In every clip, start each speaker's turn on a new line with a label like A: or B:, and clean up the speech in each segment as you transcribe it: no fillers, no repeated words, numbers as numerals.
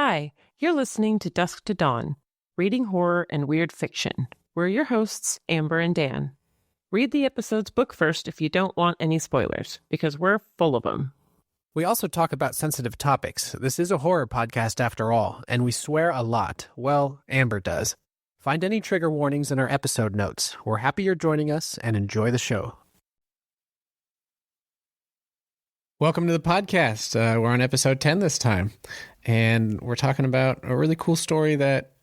A: Hi, you're listening to Dusk to Dawn, reading horror and weird fiction. We're your hosts, Amber and Dan. Read the episode's book first if you don't want any spoilers, because we're full of them.
B: We also talk about sensitive topics. This is a horror podcast after all, and we swear a lot. Well, Amber does. Find any trigger warnings in our episode notes. We're happy you're joining us, and enjoy the show. Welcome to the podcast. We're on episode 10 this time, and we're talking about a really cool story that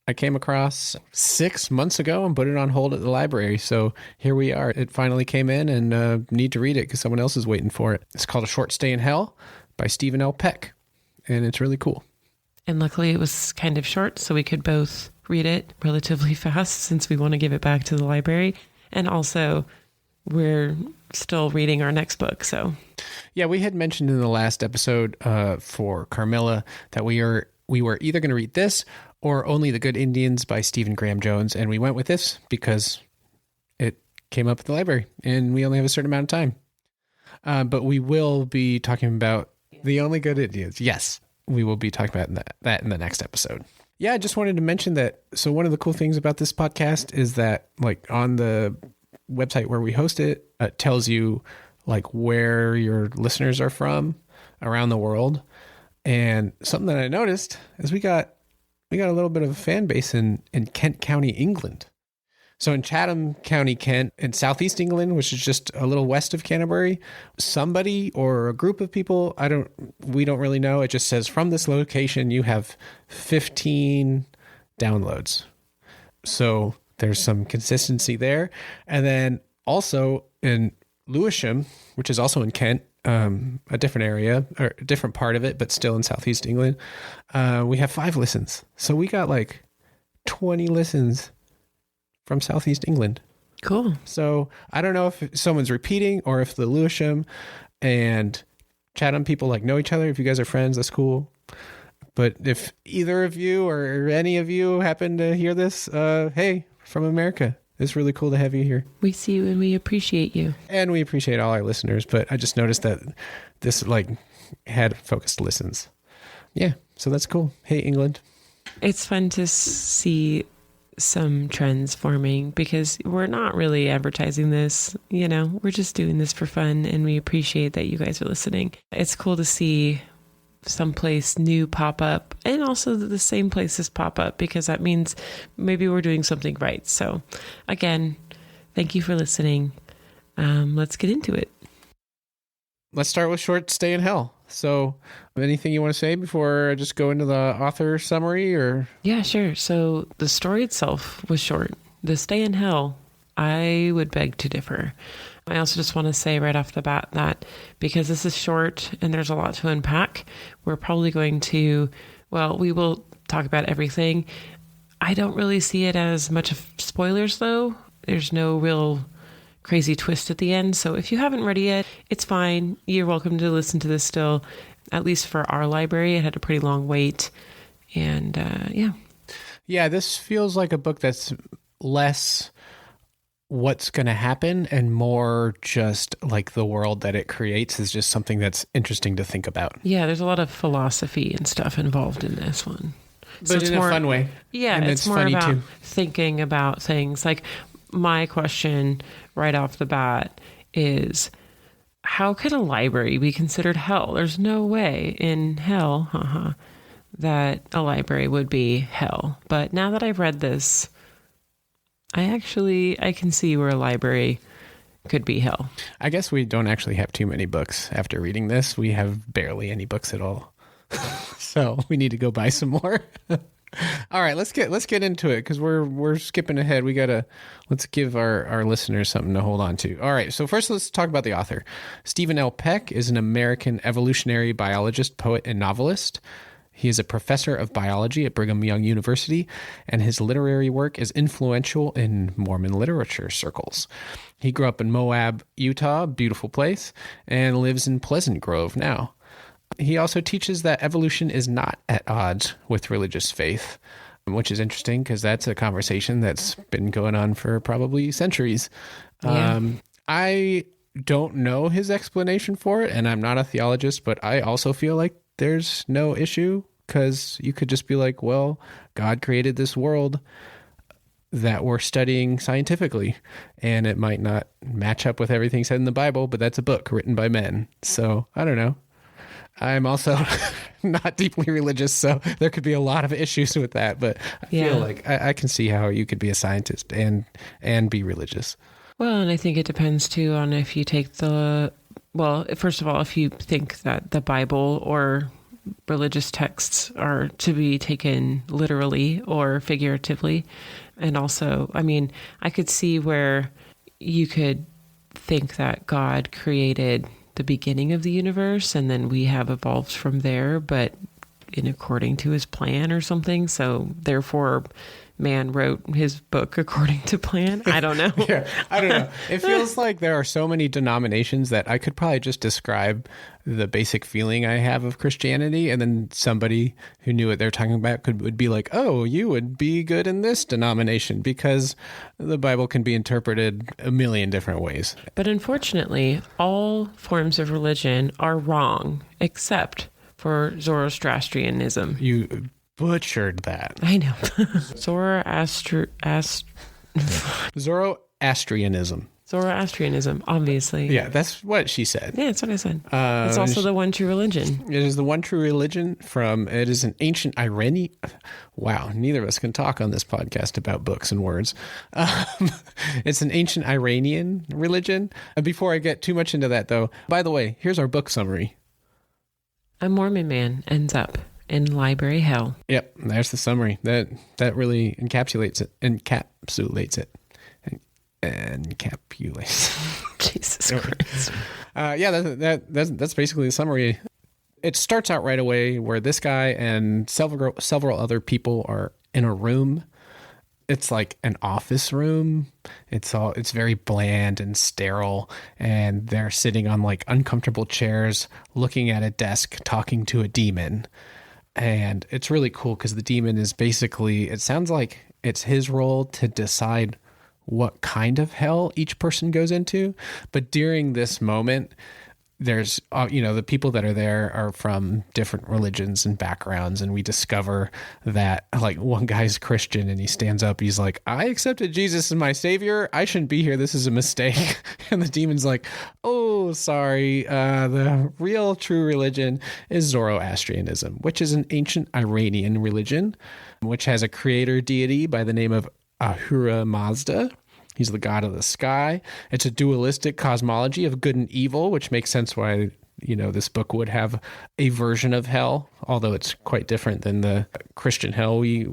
B: I came across 6 months ago and put it on hold at the library. So here we are. It finally came in and need to read it because someone else is waiting for it. It's called A Short Stay in Hell by Stephen L. Peck, and it's really cool.
A: And luckily it was kind of short, so we could both read it relatively fast since we want to give it back to the library. And also, we're still reading our next book, so...
B: Yeah, we had mentioned in the last episode for Carmilla that we were either going to read this or Only the Good Indians by Stephen Graham Jones, and we went with this because it came up at the library, and we only have a certain amount of time. But we will be talking about The Only Good Indians. Yes, we will be talking about that in the next episode. Yeah, I just wanted to mention that. So one of the cool things about this podcast is that, like, on the website where we host it, it tells you like where your listeners are from around the world. And something that I noticed is we got a little bit of a fan base in Kent County, England. So in Chatham County, Kent, in southeast England, which is just a little west of Canterbury, somebody or a group of people, we don't really know. It just says from this location, you have 15 downloads. So there's some consistency there. And then also in Lewisham, which is also in Kent, a different area or a different part of it, but still in southeast England, we have 5 listens. So we got like 20 listens from southeast England.
A: Cool.
B: So I don't know if someone's repeating or if the Lewisham and Chatham people like know each other. If you guys are friends, that's cool. But if either of you or any of you happen to hear this, hey, from America. It's really cool to have you here.
A: We see you and we appreciate you.
B: And we appreciate all our listeners, but I just noticed that this had focused listens. Yeah, so that's cool. Hey, England.
A: It's fun to see some trends forming because we're not really advertising this, we're just doing this for fun, and we appreciate that you guys are listening. It's cool to see someplace new pop up and also the same places pop up because that means maybe we're doing something right. So again, thank you for listening. Let's get into it.
B: Let's start with Short Stay in Hell. So anything you want to say before I just go into the author summary or?
A: Yeah, sure. So the story itself was short. The Stay in Hell, I would beg to differ. I also just want to say right off the bat that because this is short and there's a lot to unpack, we're probably going to, we will talk about everything. I don't really see it as much of spoilers though. There's no real crazy twist at the end. So if you haven't read it yet, it's fine. You're welcome to listen to this still, at least for our library. It had a pretty long wait. And yeah.
B: Yeah, this feels like a book that's less what's going to happen and more just like the world that it creates is just something that's interesting to think about.
A: Yeah, there's a lot of philosophy and stuff involved in this one.
B: But in a fun way.
A: Yeah, and it's more funny about too. Thinking about things. Like my question right off the bat is, how could a library be considered hell? There's no way in hell that a library would be hell. But now that I've read this, I can see where a library could be hell.
B: I guess we don't actually have too many books after reading this. We have barely any books at all. So we need to go buy some more. All right, let's get into it because we're skipping ahead. Let's give our listeners something to hold on to. All right, so first let's talk about the author. Stephen L. Peck is an American evolutionary biologist, poet, and novelist. He is a professor of biology at Brigham Young University, and his literary work is influential in Mormon literature circles. He grew up in Moab, Utah, beautiful place, and lives in Pleasant Grove now. He also teaches that evolution is not at odds with religious faith, which is interesting because that's a conversation that's been going on for probably centuries.
A: Yeah.
B: I don't know his explanation for it, and I'm not a theologist, but I also feel like there's no issue because you could just be like, well, God created this world that we're studying scientifically, and it might not match up with everything said in the Bible, but that's a book written by men. So I don't know. I'm also not deeply religious, so there could be a lot of issues with that, but I feel like I can see how you could be a scientist and be religious.
A: Well, and I think it depends too on if you take first of all, if you think that the Bible or religious texts are to be taken literally or figuratively. And also, I mean, I could see where you could think that God created the beginning of the universe and then we have evolved from there, but in according to his plan or something. So therefore, man wrote his book according to plan. I don't know.
B: Yeah, I don't know. It feels like there are so many denominations that I could probably just describe the basic feeling I have of Christianity, and then somebody who knew what they're talking about would be like, oh, you would be good in this denomination, because the Bible can be interpreted a million different ways.
A: But unfortunately, all forms of religion are wrong, except for Zoroastrianism.
B: You butchered that.
A: I know. Zoroastrianism, obviously.
B: Yeah, that's what she said.
A: Yeah, that's what I said. It's also the one true religion.
B: It is the one true religion it is an ancient Iranian. Wow, neither of us can talk on this podcast about books and words. It's an ancient Iranian religion. Before I get too much into that, though, by the way, here's our book summary. A Mormon man ends up in library hell. Yep, there's the summary. That really encapsulates it.
A: Jesus Christ.
B: That's basically the summary. It starts out right away where this guy and several other people are in a room. It's like an office room. It's very bland and sterile, and they're sitting on like uncomfortable chairs, looking at a desk, talking to a demon. And it's really cool because the demon is basically, it sounds like it's his role to decide what kind of hell each person goes into. But during this moment, there's, the people that are there are from different religions and backgrounds. And we discover that like one guy's Christian and he stands up. He's like, I accepted Jesus as my savior. I shouldn't be here. This is a mistake. And the demon's like, oh, sorry. The real true religion is Zoroastrianism, which is an ancient Iranian religion, which has a creator deity by the name of Ahura Mazda. He's the god of the sky. It's a dualistic cosmology of good and evil, which makes sense why, this book would have a version of hell, although it's quite different than the Christian hell we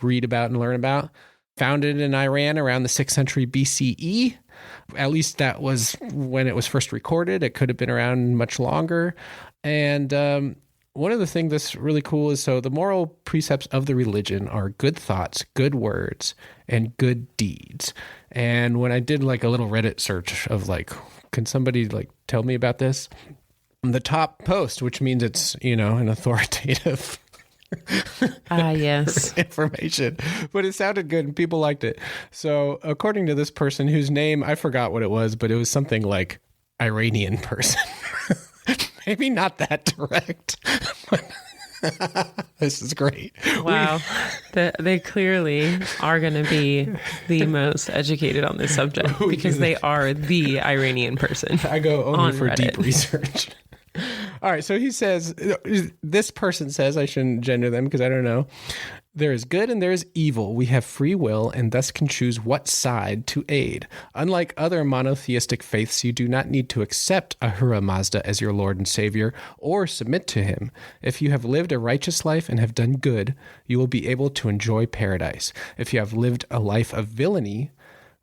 B: read about and learn about. Founded in Iran around the 6th century BCE. At least that was when it was first recorded. It could have been around much longer. And one of the things that's really cool is, so the moral precepts of the religion are good thoughts, good words, and good deeds. And when I did like a little Reddit search of like, can somebody like tell me about this? The top post, which means it's, an authoritative
A: yes,
B: information, but it sounded good and people liked it. So according to this person whose name, I forgot what it was, but it was something like Iranian person. Maybe not that direct. This is great.
A: Wow. They clearly are going to be the most educated on this subject because they are the Iranian person.
B: I go only for
A: Reddit.
B: Deep research. All right. So he says, this person says, I shouldn't gender them because I don't know. There is good and there is evil. We have free will and thus can choose what side to aid. Unlike other monotheistic faiths, you do not need to accept Ahura Mazda as your Lord and Savior or submit to him. If you have lived a righteous life and have done good, you will be able to enjoy paradise. If you have lived a life of villainy,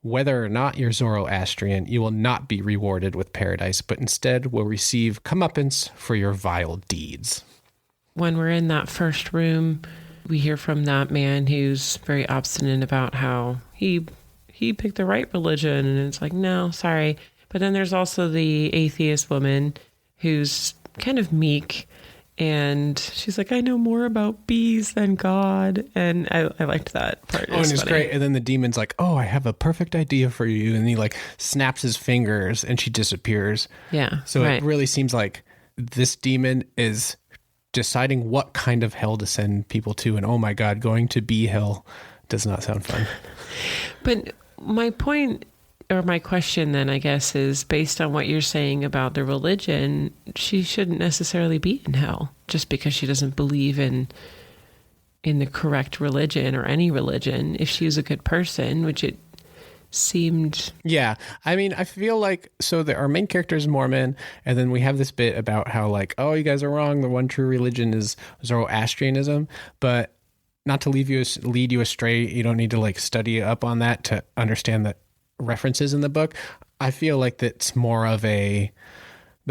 B: whether or not you're Zoroastrian, you will not be rewarded with paradise, but instead will receive comeuppance for your vile deeds.
A: When we're in that first room, we hear from that man who's very obstinate about how he picked the right religion, and it's like, no, sorry. But then there's also the atheist woman who's kind of meek, and she's like, I know more about bees than God. And I liked that part.
B: Oh, and it's great. And then the demon's like, oh, I have a perfect idea for you. And he like snaps his fingers and she disappears.
A: Yeah.
B: So It really seems like this demon is deciding what kind of hell to send people to. And oh my God, going to be hell does not sound fun.
A: But my point, or my question then, I guess, is based on what you're saying about the religion, she shouldn't necessarily be in hell just because she doesn't believe in the correct religion or any religion. If she was a good person, which it seemed.
B: Yeah. I mean, I feel like, so our main character is Mormon, and then we have this bit about how like, oh, you guys are wrong. The one true religion is Zoroastrianism, but not to lead you astray. You don't need to like study up on that to understand the references in the book. I feel like that's more of the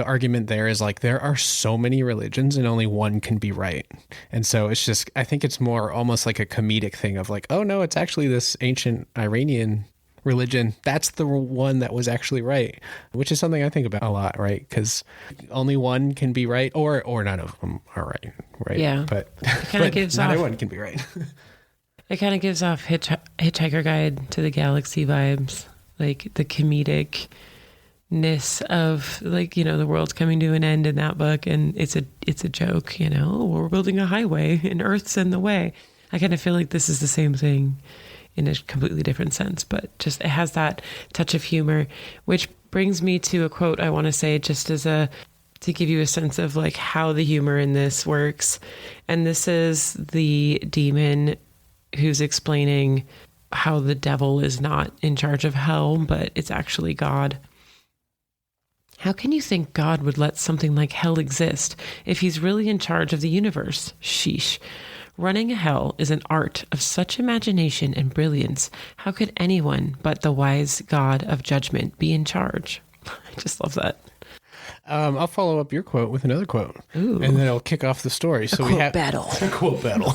B: argument there is like, there are so many religions and only one can be right. And so it's just, I think it's more almost like a comedic thing of like, oh no, it's actually this ancient Iranian religion. That's the one that was actually right, which is something I think about a lot, right? Because only one can be right, or none of them are right?
A: Yeah.
B: But,
A: gives
B: not
A: off, everyone
B: can be right.
A: It kind of gives off Hitchhiker Guide to the Galaxy vibes, like the comedicness of like, you know, the world's coming to an end in that book, and it's a joke, you know, we're building a highway and Earth's in the way. I kind of feel like this is the same thing in a completely different sense, but just it has that touch of humor, which brings me to a quote I want to say just as to give you a sense of like how the humor in this works. And this is the demon who's explaining how the devil is not in charge of hell, but it's actually God. How can you think God would let something like hell exist if he's really in charge of the universe? Sheesh. Running a hell is an art of such imagination and brilliance. How could anyone but the wise God of judgment be in charge? I just love that.
B: I'll follow up your quote with another quote.
A: Ooh.
B: And then it'll kick off the story. So we have
A: battle.
B: A quote battle.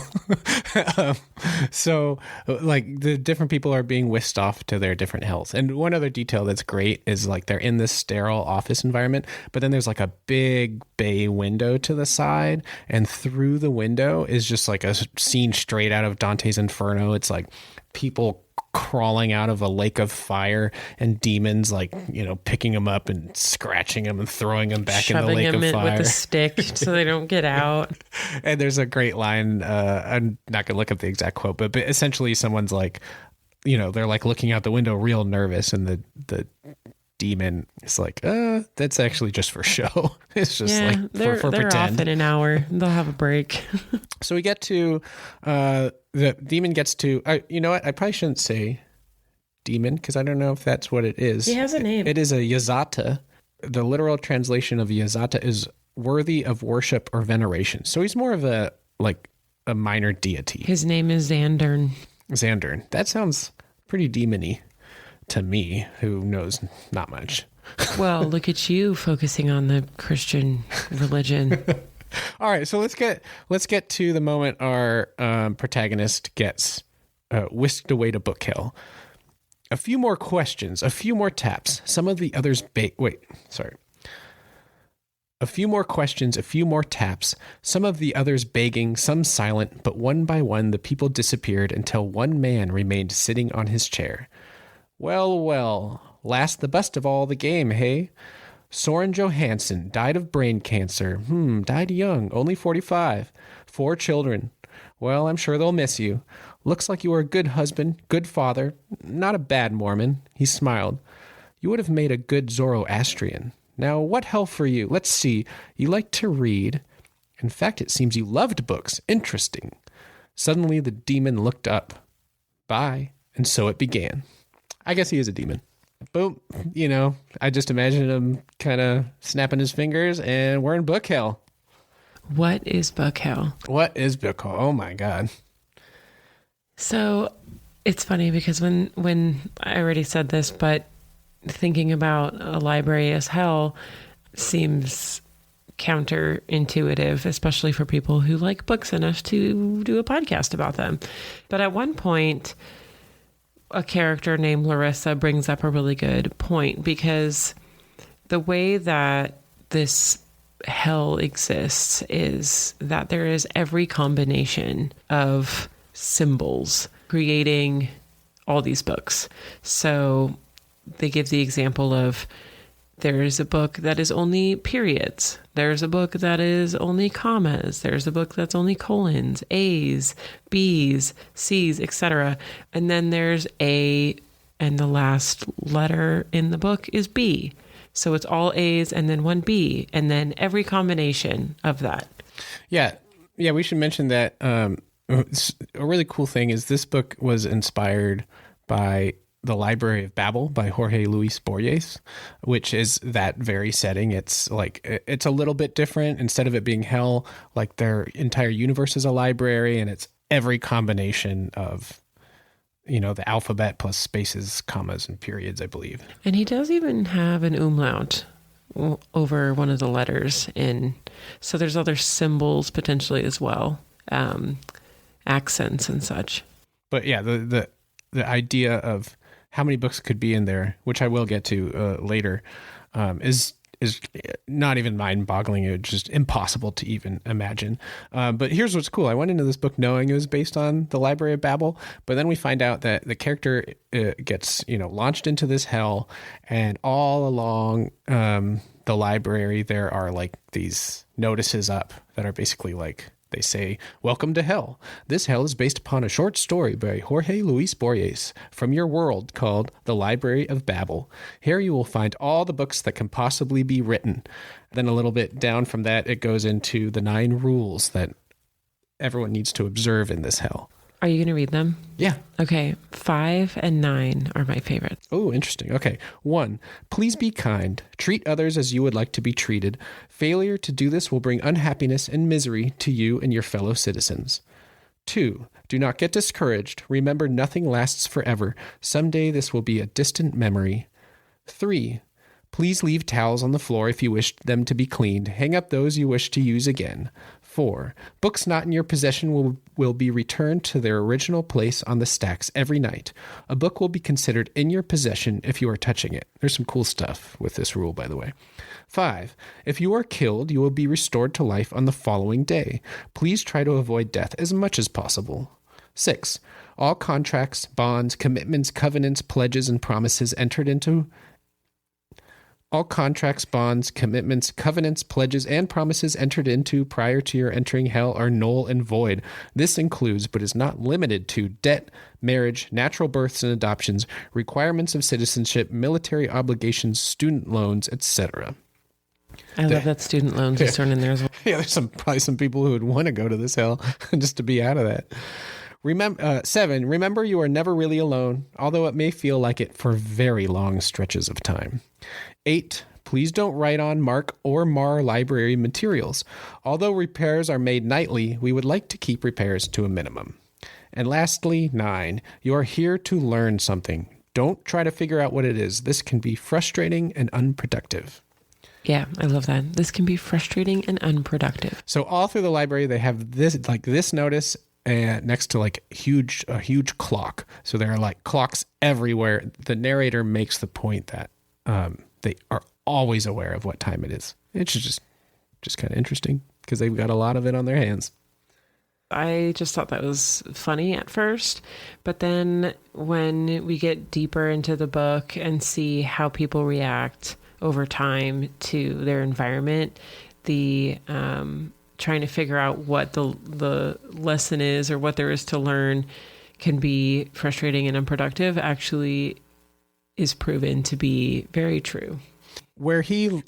B: So like the different people are being whisked off to their different hells. And one other detail that's great is like they're in this sterile office environment, but then there's like a big bay window to the side, and through the window is just like a scene straight out of Dante's Inferno. It's like people crawling out of a lake of fire and demons like, you know, picking them up and scratching them and throwing them back in the lake of fire
A: with a stick so they don't get out.
B: And there's a great line, I'm not gonna look up the exact quote, but essentially someone's like, you know, they're like looking out the window real nervous, and the demon is like, that's actually just for show. It's just like
A: they're
B: pretend.
A: Off in an hour. They'll have a break.
B: So we get to the demon gets to, you know what? I probably shouldn't say demon because I don't know if that's what it is.
A: He has a name.
B: It is a Yazata. The literal translation of Yazata is worthy of worship or veneration. So he's more of a minor deity.
A: His name is Xandern.
B: Xandern. That sounds pretty demony to me, who knows not much.
A: Well, look at you focusing on the Christian religion.
B: All right, so let's get to the moment our protagonist gets whisked away to book hell. A few more questions, a few more taps. Some of the others A few more questions, a few more taps. Some of the others begging, some silent, but one by one the people disappeared until one man remained sitting on his chair. Well, last the best of all the game, hey? Soren Johansson died of brain cancer. Died young, only 45. 4 children. Well, I'm sure they'll miss you. Looks like you were a good husband, good father, not a bad Mormon. He smiled. You would have made a good Zoroastrian. Now, what hell for you? Let's see. You like to read. In fact, it seems you loved books. Interesting. Suddenly, the demon looked up. Bye. And so it began. I guess he is a demon. Boom. You know, I just imagine him kind of snapping his fingers, and we're in book hell.
A: What is book hell?
B: What is book hell? Oh, my God.
A: So it's funny because when I already said this, but thinking about a library as hell seems counterintuitive, especially for people who like books enough to do a podcast about them. But at one point, a character named Larissa brings up a really good point, because the way that this hell exists is that there is every combination of symbols creating all these books. So they give the example of There's a book that is only periods. There's a book that is only commas. There's a book that's only colons, A's, B's, C's, etc. And then there's A, and the last letter in the book is B. So it's all A's and then one B, and then every combination of that.
B: Yeah. Yeah, we should mention that a really cool thing is this book was inspired by The Library of Babel by Jorge Luis Borges, which is that very setting. It's like, it's a little bit different. Instead of it being hell, like their entire universe is a library, and it's every combination of, you know, the alphabet plus spaces, commas, and periods, I believe. And
A: he does even have an umlaut over one of the letters so there's other symbols potentially as well, accents and such.
B: But yeah, the idea of how many books could be in there, which I will get to later, is not even mind-boggling. It's just impossible to even imagine. But here's what's cool. I went into this book knowing it was based on the Library of Babel, but then we find out that the character gets, launched into this hell, and all along the library there are like these notices up that are basically like, they say, "Welcome to Hell. This hell is based upon a short story by Jorge Luis Borges from your world called The Library of Babel. Here you will find all the books that can possibly be written." Then a little bit down from that, it goes into the 9 rules that everyone needs to observe in this hell.
A: Are you going to read them?
B: Yeah.
A: Okay. 5 and 9 are my favorites.
B: Oh, interesting. Okay. 1, please be kind. Treat others as you would like to be treated. Failure to do this will bring unhappiness and misery to you and your fellow citizens. 2, do not get discouraged. Remember, nothing lasts forever. Someday this will be a distant memory. 3, please leave towels on the floor if you wish them to be cleaned. Hang up those you wish to use again. 4, books not in your possession will be returned to their original place on the stacks every night. A book will be considered in your possession if you are touching it. There's some cool stuff with this rule, by the way. 5, if you are killed, you will be restored to life on the following day. Please try to avoid death as much as possible. 6, all contracts, bonds, commitments, covenants, pledges, and promises entered into All contracts, bonds, commitments, covenants, pledges, and promises entered into prior to your entering hell are null and void. This includes, but is not limited to, debt, marriage, natural births and adoptions, requirements of citizenship, military obligations, student loans, etc.
A: I love that student loans is thrown in there as well.
B: Yeah, there's probably some people who would want to go to this hell just to be out of that. 7, remember you are never really alone, although it may feel like it for very long stretches of time. 8, please don't write on, mark, or mar library materials. Although repairs are made nightly, we would like to keep repairs to a minimum. And lastly, 9, you are here to learn something. Don't try to figure out what it is. This can be frustrating and unproductive.
A: Yeah, I love that. This can be frustrating and unproductive.
B: So all through the library, they have this notice and next to a huge clock. So there are like clocks everywhere. The narrator makes the point that they are always aware of what time it is. It's just kind of interesting because they've got a lot of it on their hands.
A: I just thought that was funny at first, but then when we get deeper into the book and see how people react over time to their environment, the trying to figure out what the lesson is or what there is to learn can be frustrating and unproductive actually is proven to be very true.
B: Where he,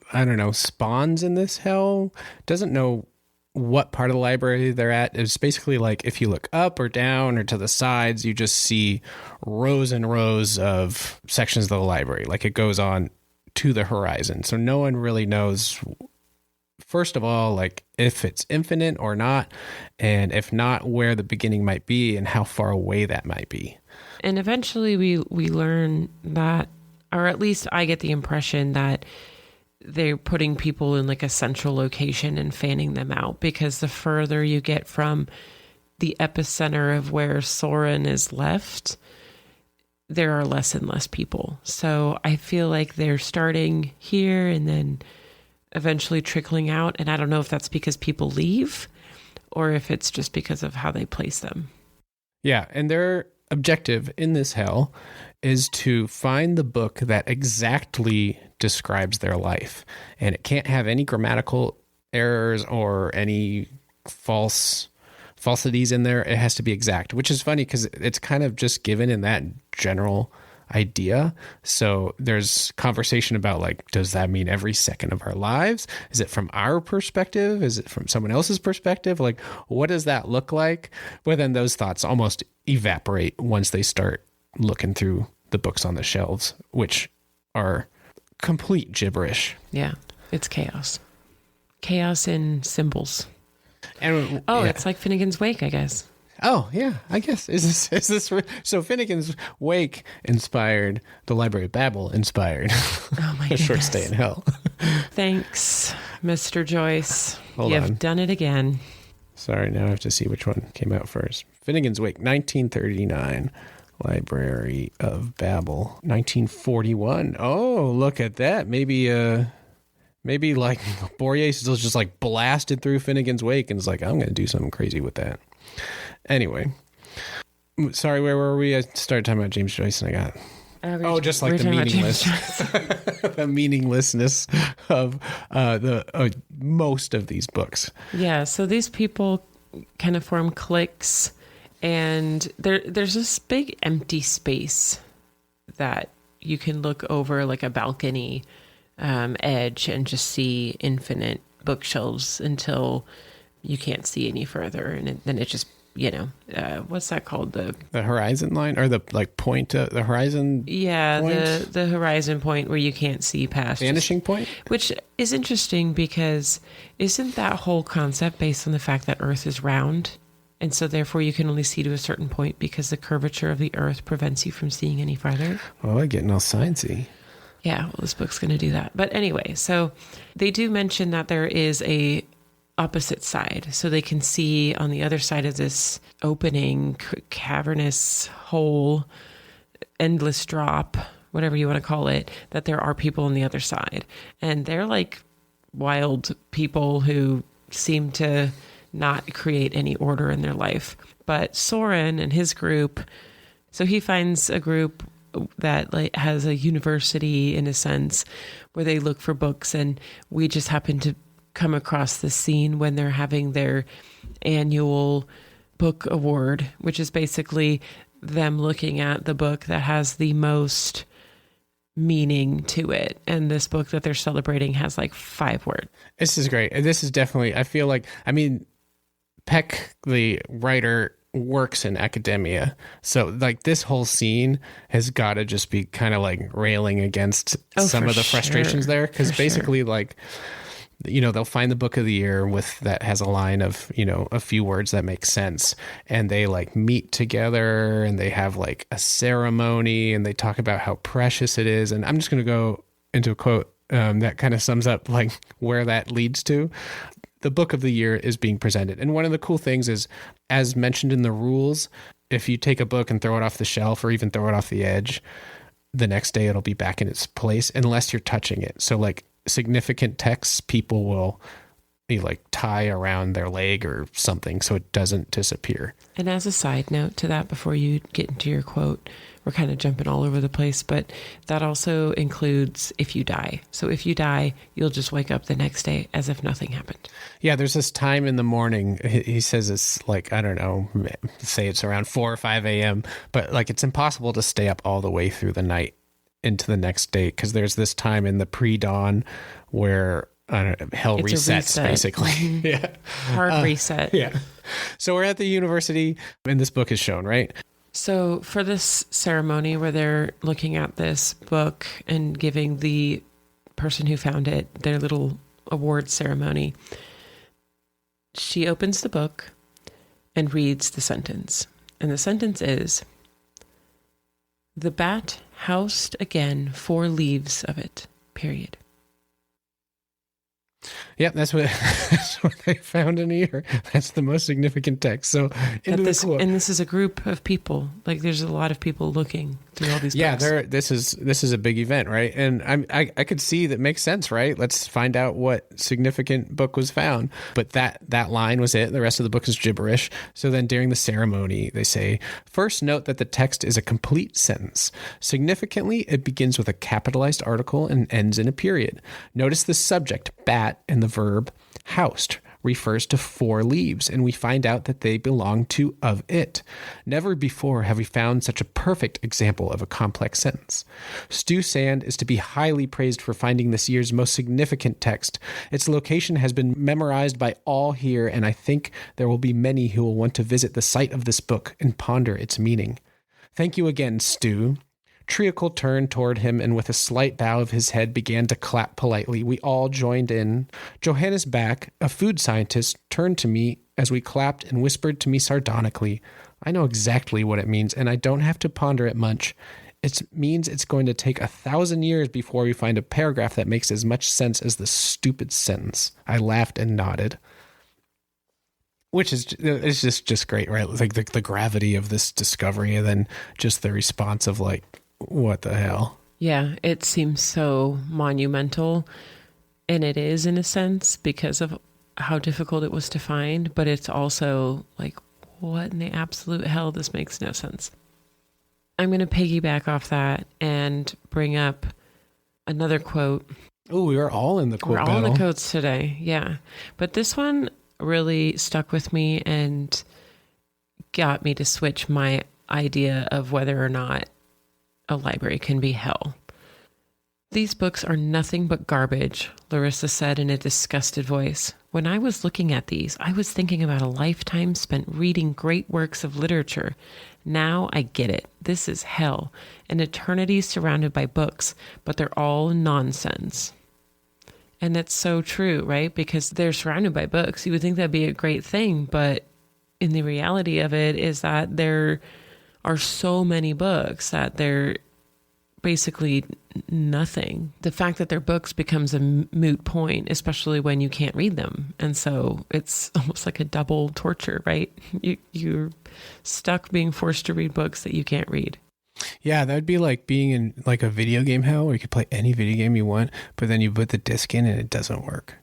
B: spawns in this hell, doesn't know what part of the library they're at. It's basically like if you look up or down or to the sides, you just see rows and rows of sections of the library. Like it goes on to the horizon. So no one really knows, first of all, like if it's infinite or not, and if not, where the beginning might be and how far away that might be.
A: And eventually we learn that, or at least I get the impression that they're putting people in like a central location and fanning them out, because the further you get from the epicenter of where Soren is left, there are less and less people. So I feel like they're starting here and then eventually trickling out. And I don't know if that's because people leave or if it's just because of how they place them.
B: Yeah. And their objective in this hell is to find the book that exactly describes their life. And it can't have any grammatical errors or any falsities in there. It has to be exact, which is funny because it's kind of just given in that general idea. So there's conversation about like, does that mean every second of our lives? Is it from our perspective? Is it from someone else's perspective? Like, what does that look like? But then those thoughts almost evaporate once they start looking through the books on the shelves, which are complete gibberish.
A: Yeah, it's chaos. Chaos in symbols.
B: And
A: It's like Finnegan's Wake, I guess.
B: Oh, yeah, I guess. Is this so Finnegan's Wake inspired the Library of Babel inspired
A: A
B: Short Stay in Hell.
A: Thanks, Mr. Joyce.
B: Hold
A: You've
B: on.
A: done it again.
B: Sorry, now I have to see which one came out first. Finnegan's Wake, 1939. Library of Babel, 1941. Oh, look at that. Maybe like Borges is just like blasted through Finnegan's Wake and is like, I'm going to do something crazy with that. Anyway, sorry, where were we? I started talking about James Joyce and I got just like the meaningless, the meaninglessness of the most of these books.
A: Yeah, so these people kind of form cliques, and there's this big empty space that you can look over like a balcony edge and just see infinite bookshelves until you can't see any further, and then it just what's that called, the
B: horizon line, or the like point, the horizon point?
A: the horizon point where you can't see past,
B: vanishing point,
A: which is interesting because isn't that whole concept based on the fact that Earth is round, and so therefore you can only see to a certain point because the curvature of the Earth prevents you from seeing any farther?
B: Oh, I'm getting all sciencey.
A: Yeah, well, this book's going to do that. But anyway, so they do mention that there is a opposite side, so they can see on the other side of this opening, cavernous hole, endless drop, whatever you want to call it, that there are people on the other side. And they're like wild people who seem to not create any order in their life. But Soren and his group, so he finds a group that like has a university in a sense where they look for books, and we just happen to come across this scene when they're having their annual book award, which is basically them looking at the book that has the most meaning to it. And this book that they're celebrating has like 5 words.
B: This is great. This is definitely, I feel like, Peck, the writer, works in academia. So like this whole scene has got to just be kind of like railing against some of the frustrations there. Because basically like, they'll find the book of the year that has a line of, a few words that make sense. And they like meet together and they have like a ceremony and they talk about how precious it is. And I'm just going to go into a quote that kind of sums up like where that leads to. The book of the year is being presented. And one of the cool things is, as mentioned in the rules, if you take a book and throw it off the shelf or even throw it off the edge, the next day it'll be back in its place unless you're touching it. So like significant texts, people will like tie around their leg or something so it doesn't disappear.
A: And as a side note to that, before you get into your quote, we're kind of jumping all over the place, but that also includes if you die. So if you die, you'll just wake up the next day as if nothing happened.
B: Yeah, there's this time in the morning. He says it's like, I don't know, say it's around 4 or 5 a.m., but like it's impossible to stay up all the way through the night into the next day because there's this time in the pre-dawn where hell resets, basically. Yeah.
A: Hard reset.
B: Yeah. So we're at the university and this book is shown, right?
A: So for this ceremony where they're looking at this book and giving the person who found it their little award ceremony, she opens the book and reads the sentence. And the sentence is, "The bat housed again 4 leaves of it, period."
B: Yep, that's what they found in here. That's the most significant text. So into the quote.
A: And this is a group of people. Like there's a lot of people looking do all these
B: Yeah,
A: books.
B: this is a big event, right? And I could see that makes sense, right? Let's find out what significant book was found. But that line was it. The rest of the book is gibberish. So then during the ceremony, they say, first note that the text is a complete sentence. Significantly, it begins with a capitalized article and ends in a period. Notice the subject, bat, and the verb, housed, refers to 4 leaves, and we find out that they belong to of it. Never before have we found such a perfect example of a complex sentence. Stu Sand is to be highly praised for finding this year's most significant text. Its location has been memorized by all here, and I think there will be many who will want to visit the site of this book and ponder its meaning. Thank you again, Stu. Treacle turned toward him and with a slight bow of his head began to clap politely. We all joined in. Johannes Back, a food scientist, turned to me as we clapped and whispered to me sardonically, I know exactly what it means, and I don't have to ponder it much. It means it's going to take 1,000 years before we find a paragraph that makes as much sense as this stupid sentence. I laughed and nodded. Which is just great, right? Like the gravity of this discovery and then just the response of like, what the hell?
A: Yeah, it seems so monumental, and it is in a sense because of how difficult it was to find, but it's also like, what in the absolute hell? This makes no sense. I'm going to piggyback off that and bring up another quote.
B: Oh, we are all in the quote battle.
A: We're all in the quotes today, yeah. But this one really stuck with me and got me to switch my idea of whether or not a library can be hell. These books are nothing but garbage, Larissa said in a disgusted voice. When I was looking at these, I was thinking about a lifetime spent reading great works of literature. Now I get it. This is hell, an eternity surrounded by books, but they're all nonsense. And that's so true, right? Because they're surrounded by books. You would think that'd be a great thing, but in the reality of it is that there are so many books that they're basically nothing. The fact that they're books becomes a moot point, especially when you can't read them. And so it's almost like a double torture, right? You're stuck being forced to read books that you can't read.
B: Yeah, that would be like being in like a video game hell where you could play any video game you want, but then you put the disc in and it doesn't work.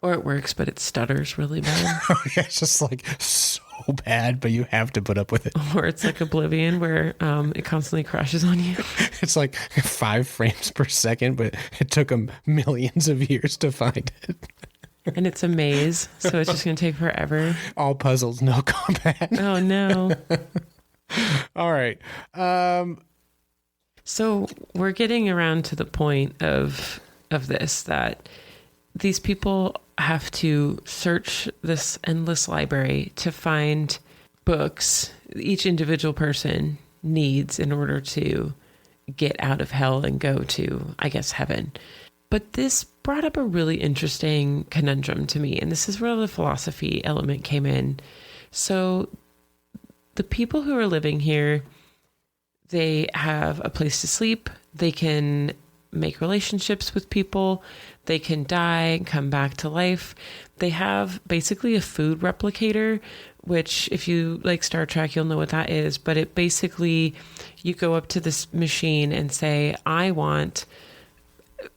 A: Or it works, but it stutters really bad.
B: Yeah, it's just like so bad, but you have to put up with it.
A: Or it's like Oblivion where it constantly crashes on you.
B: It's like 5 frames per second, but it took them millions of years to find it.
A: And it's a maze, so it's just going to take forever.
B: All puzzles, no combat.
A: Oh, no.
B: All right.
A: So we're getting around to the point of this, that these people have to search this endless library to find books each individual person needs in order to get out of hell and go to, I guess, heaven. But this brought up a really interesting conundrum to me, and this is where the philosophy element came in. So the people who are living here, they have a place to sleep, they can make relationships with people, they can die and come back to life. They have basically a food replicator, which if you like Star Trek, you'll know what that is. But it basically, you go up to this machine and say, I want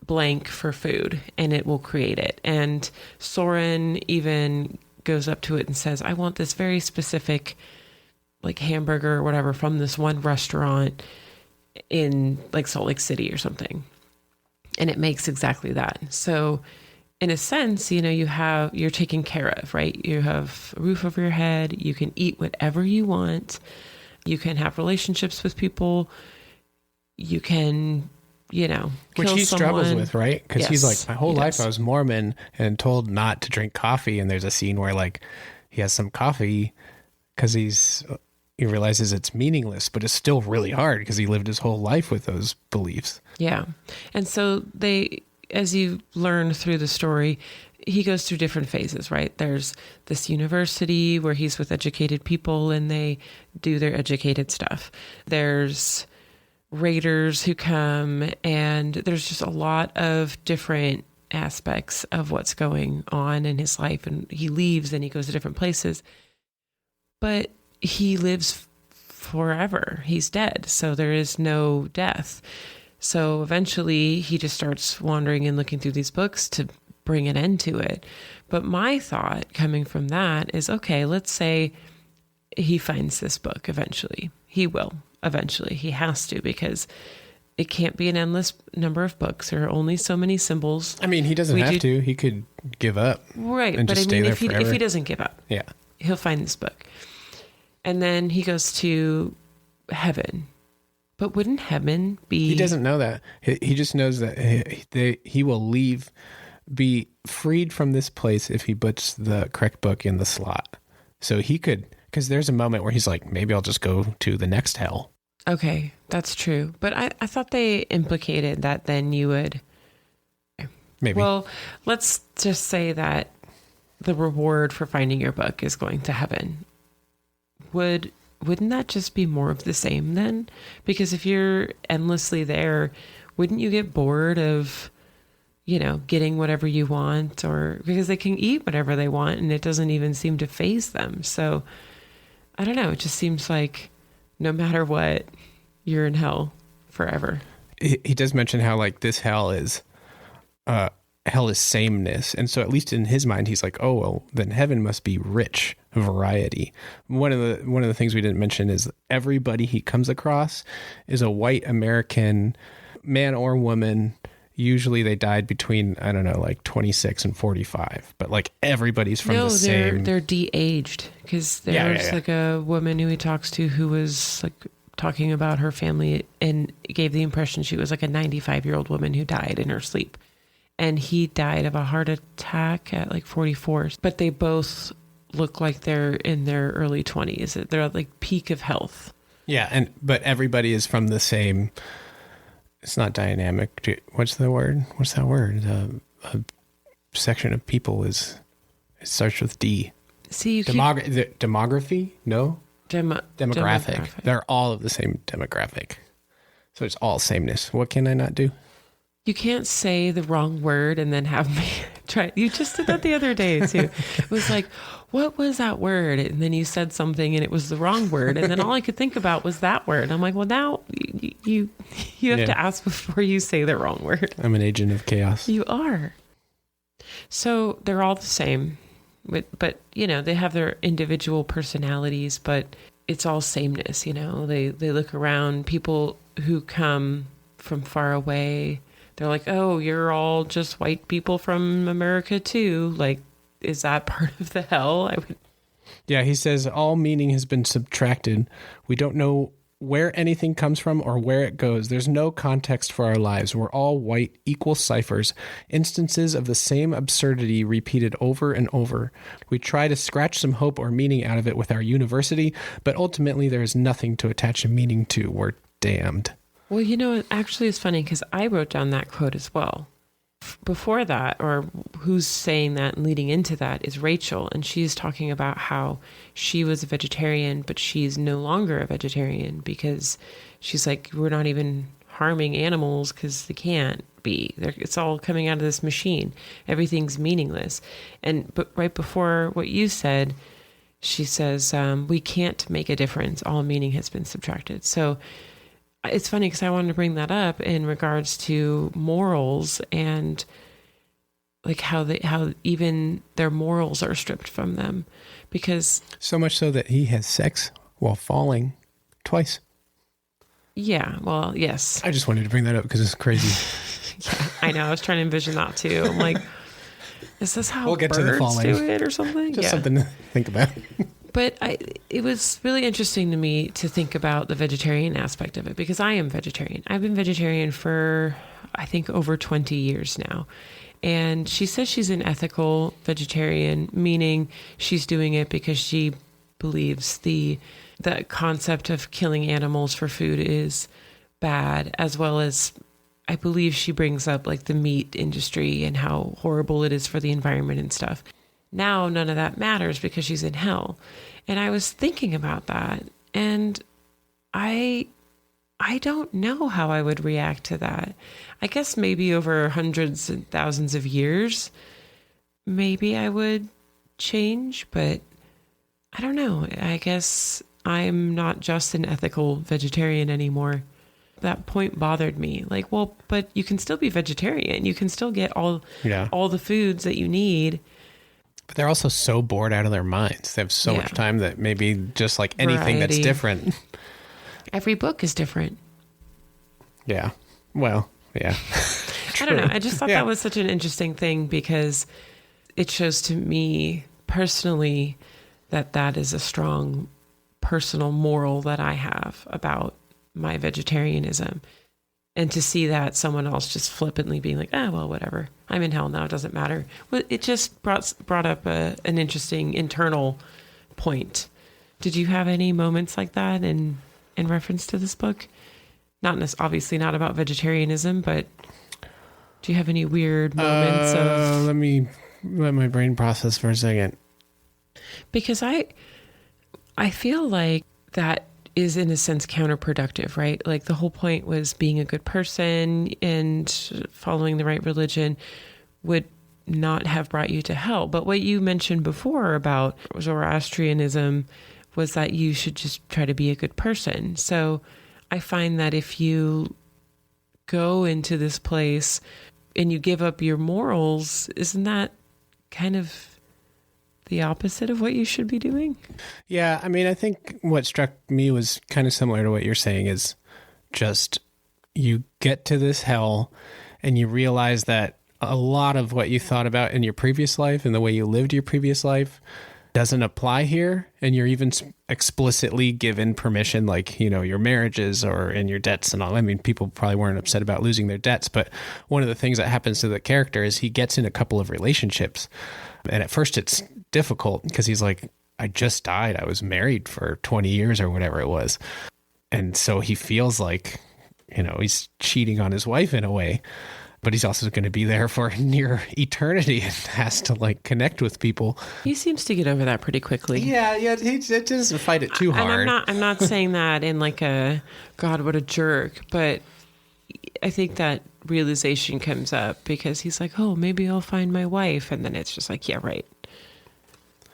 A: blank for food, and it will create it. And Soren even goes up to it and says, I want this very specific like hamburger or whatever from this one restaurant in like Salt Lake City or something. And it makes exactly that. So in a sense, you're taken care of, right? You have a roof over your head. You can eat whatever you want. You can have relationships with people. You can,
B: which he struggles
A: someone.
B: with, right? Because he's like, my whole life I was Mormon and told not to drink coffee. And there's a scene where like he has some coffee because he realizes it's meaningless, but it's still really hard because he lived his whole life with those beliefs. Yeah.
A: And so as you learn through the story, he goes through different phases, right? There's this university where he's with educated people and they do their educated stuff. There's raiders who come, and there's just a lot of different aspects of what's going on in his life. And he leaves and he goes to different places. But he lives forever. He's dead. So there is no death. So eventually he just starts wandering and looking through these books to bring an end to it. But my thought coming from that is, okay, let's say he finds this book eventually. He will eventually. He has to, because it can't be an endless number of books. There are only so many symbols.
B: I mean, he doesn't have to. He could give up.
A: Right.
B: And
A: but
B: just
A: I mean,
B: stay there
A: if he doesn't give up,
B: yeah,
A: he'll find this book. And then he goes to heaven. But wouldn't heaven be...
B: He doesn't know that. He just knows that he will be freed from this place if he puts the correct book in the slot. So he could, because there's a moment where he's like, maybe I'll just go to the next hell.
A: Okay, that's true. But I thought they implicated that then you would...
B: Maybe.
A: Well, let's just say that the reward for finding your book is going to heaven. Wouldn't that just be more of the same then? Because if you're endlessly there, wouldn't you get bored of, getting whatever you want? Or because they can eat whatever they want and it doesn't even seem to faze them. So I don't know. It just seems like no matter what, you're in hell forever.
B: He does mention how like this hell is sameness. And so at least in his mind, he's like, oh, well, then heaven must be rich variety. One of the things we didn't mention is everybody he comes across is a white American man or woman. Usually they died between, I don't know, like 26 and 45, but like everybody's from the same.
A: They're de-aged, because there's like a woman who he talks to who was like talking about her family and gave the impression she was like a 95-year-old woman who died in her sleep. And he died of a heart attack at like 44. But they both look like they're in their early 20s. They're at like peak of health.
B: Yeah, but everybody is from the same. It's not dynamic. What's the word? What's that word? A section of people it starts with D.
A: See,
B: demography? No?
A: Demographic.
B: They're all of the same demographic. So it's all sameness. What can I not do?
A: You can't say the wrong word and then have me try. You just did that the other day too. It was like, what was that word? And then you said something and it was the wrong word. And then all I could think about was that word. And I'm like, well, now you have to ask before you say the wrong word.
B: I'm an agent of chaos.
A: You are. So they're all the same, but they have their individual personalities, but it's all sameness. They look around, people who come from far away. They're like, oh, you're all just white people from America too. Like, is that part of the hell?
B: Yeah, he says all meaning has been subtracted. We don't know where anything comes from or where it goes. There's no context for our lives. We're all white, equal ciphers, instances of the same absurdity repeated over and over. We try to scratch some hope or meaning out of it with our university, but ultimately there is nothing to attach a meaning to. We're damned.
A: Well, actually it's funny because I wrote down that quote as well. Before that, or who's saying that and leading into that, is Rachel. And she's talking about how she was a vegetarian, but she's no longer a vegetarian because she's like, we're not even harming animals because they can't be. It's all coming out of this machine. Everything's meaningless. But right before what you said, she says, we can't make a difference. All meaning has been subtracted. So it's funny because I wanted to bring that up in regards to morals and like how even their morals are stripped from them, because
B: so much so that he has sex while falling twice.
A: Yeah, well, yes.
B: I just wanted to bring that up because it's crazy.
A: Yeah, I know. I was trying to envision that too. I'm like, is this how
B: we'll get
A: birds
B: to the falling.
A: do it or something?
B: Just something to think about.
A: But it was really interesting to me to think about the vegetarian aspect of it, because I am vegetarian. I've been vegetarian for, I think, over 20 years now. And she says she's an ethical vegetarian, meaning she's doing it because she believes the concept of killing animals for food is bad, as well as I believe she brings up like the meat industry and how horrible it is for the environment and stuff. Now, none of that matters because she's in hell. And I was thinking about that, and I don't know how I would react to that. I guess maybe over hundreds and thousands of years, maybe I would change, but I don't know. I guess I'm not just an ethical vegetarian anymore. That point bothered me. Like, well, but you can still be vegetarian. You can still get all the foods that you need.
B: But they're also so bored out of their minds. They have so much time that maybe just like anything that's different.
A: Every book is different.
B: Yeah. Well, yeah.
A: I don't know. I just thought that was such an interesting thing because it shows to me personally that is a strong personal moral that I have about my vegetarianism. And to see that someone else just flippantly being like, well, whatever. I'm in hell now. It doesn't matter. Well, it just brought up an interesting internal point. Did you have any moments like that in reference to this book? Obviously not about vegetarianism, but do you have any weird moments of...
B: Let my brain process for a second.
A: Because I feel like that is in a sense counterproductive, right? Like the whole point was being a good person and following the right religion would not have brought you to hell. But what you mentioned before about Zoroastrianism was that you should just try to be a good person. So I find that if you go into this place and you give up your morals, isn't that kind of the opposite of what you should be doing?
B: Yeah, I mean, I think what struck me was kind of similar to what you're saying is just you get to this hell and you realize that a lot of what you thought about in your previous life and the way you lived your previous life doesn't apply here. And you're even explicitly given permission, like, your marriages or in your debts and all. I mean, people probably weren't upset about losing their debts, but one of the things that happens to the character is he gets in a couple of relationships. And at first it's difficult because he's like, I just died. I was married for 20 years or whatever it was. And so he feels like, he's cheating on his wife in a way, but he's also going to be there for near eternity and has to like connect with people.
A: He seems to get over that pretty quickly.
B: Yeah. He doesn't fight it too hard.
A: And I'm not saying that in like a, God, what a jerk, but I think that realization comes up because he's like, oh, maybe I'll find my wife. And then it's just like, yeah, right.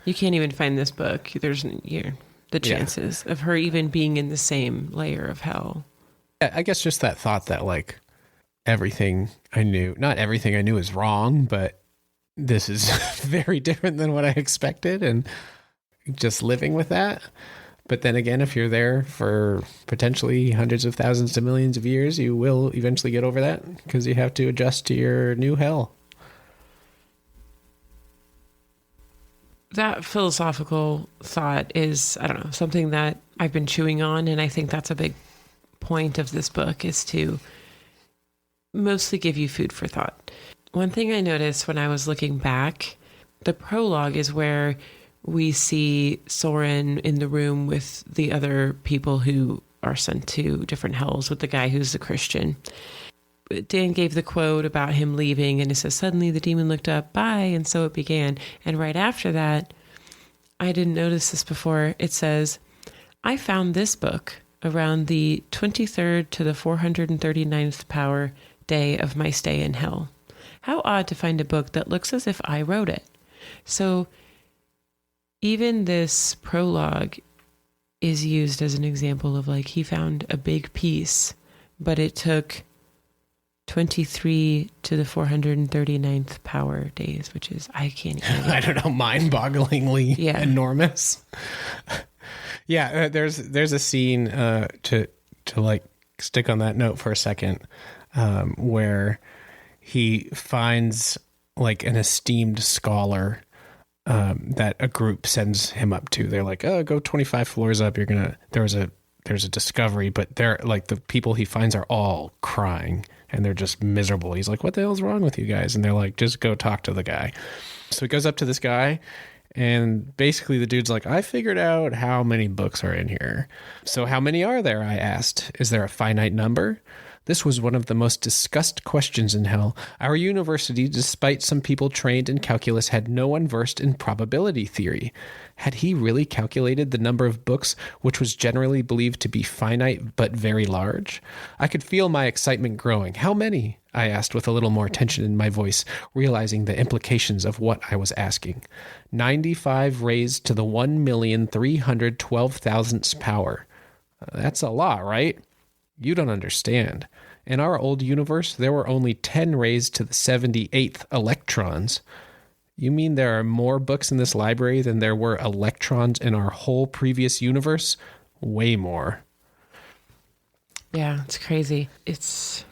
A: You can't even find this book. There's the chances of her even being in the same layer of hell.
B: I guess just that thought that like not everything I knew is wrong, but this is very different than what I expected, and just living with that. But then again, if you're there for potentially hundreds of thousands to millions of years, you will eventually get over that because you have to adjust to your new hell.
A: That philosophical thought is, I don't know, something that I've been chewing on. And I think that's a big point of this book, is to mostly give you food for thought. One thing I noticed when I was looking back, the prologue is where we see Soren in the room with the other people who are sent to different hells with the guy who's the Christian. Dan gave the quote about him leaving, and it says, suddenly the demon looked up, bye, and so it began. And right after that, I didn't notice this before, it says, I found this book around the 23rd to the 439th power day of my stay in hell. How odd to find a book that looks as if I wrote it. So even this prologue is used as an example of like, he found a big piece, but it took 23 to the 439th power days, which is, I can't even.
B: I don't know, mind-bogglingly enormous. There's a scene to like stick on that note for a second, where he finds like an esteemed scholar that a group sends him up to. They're like, oh, go 25 floors up. There's a discovery, but they're like, the people he finds are all crying and they're just miserable. He's like, what the hell's wrong with you guys? And they're like, just go talk to the guy. So he goes up to this guy, and basically the dude's like, I figured out how many books are in here. So how many are there? I asked. Is there a finite number? This was one of the most discussed questions in hell. Our university, despite some people trained in calculus, had no one versed in probability theory. Had he really calculated the number of books, which was generally believed to be finite but very large? I could feel my excitement growing. How many? I asked with a little more tension in my voice, realizing the implications of what I was asking. 95 raised to the 1,312,000th power. That's a lot, right? You don't understand. In our old universe, there were only 10 raised to the 78th electrons. You mean there are more books in this library than there were electrons in our whole previous universe? Way more.
A: Yeah, it's crazy. It's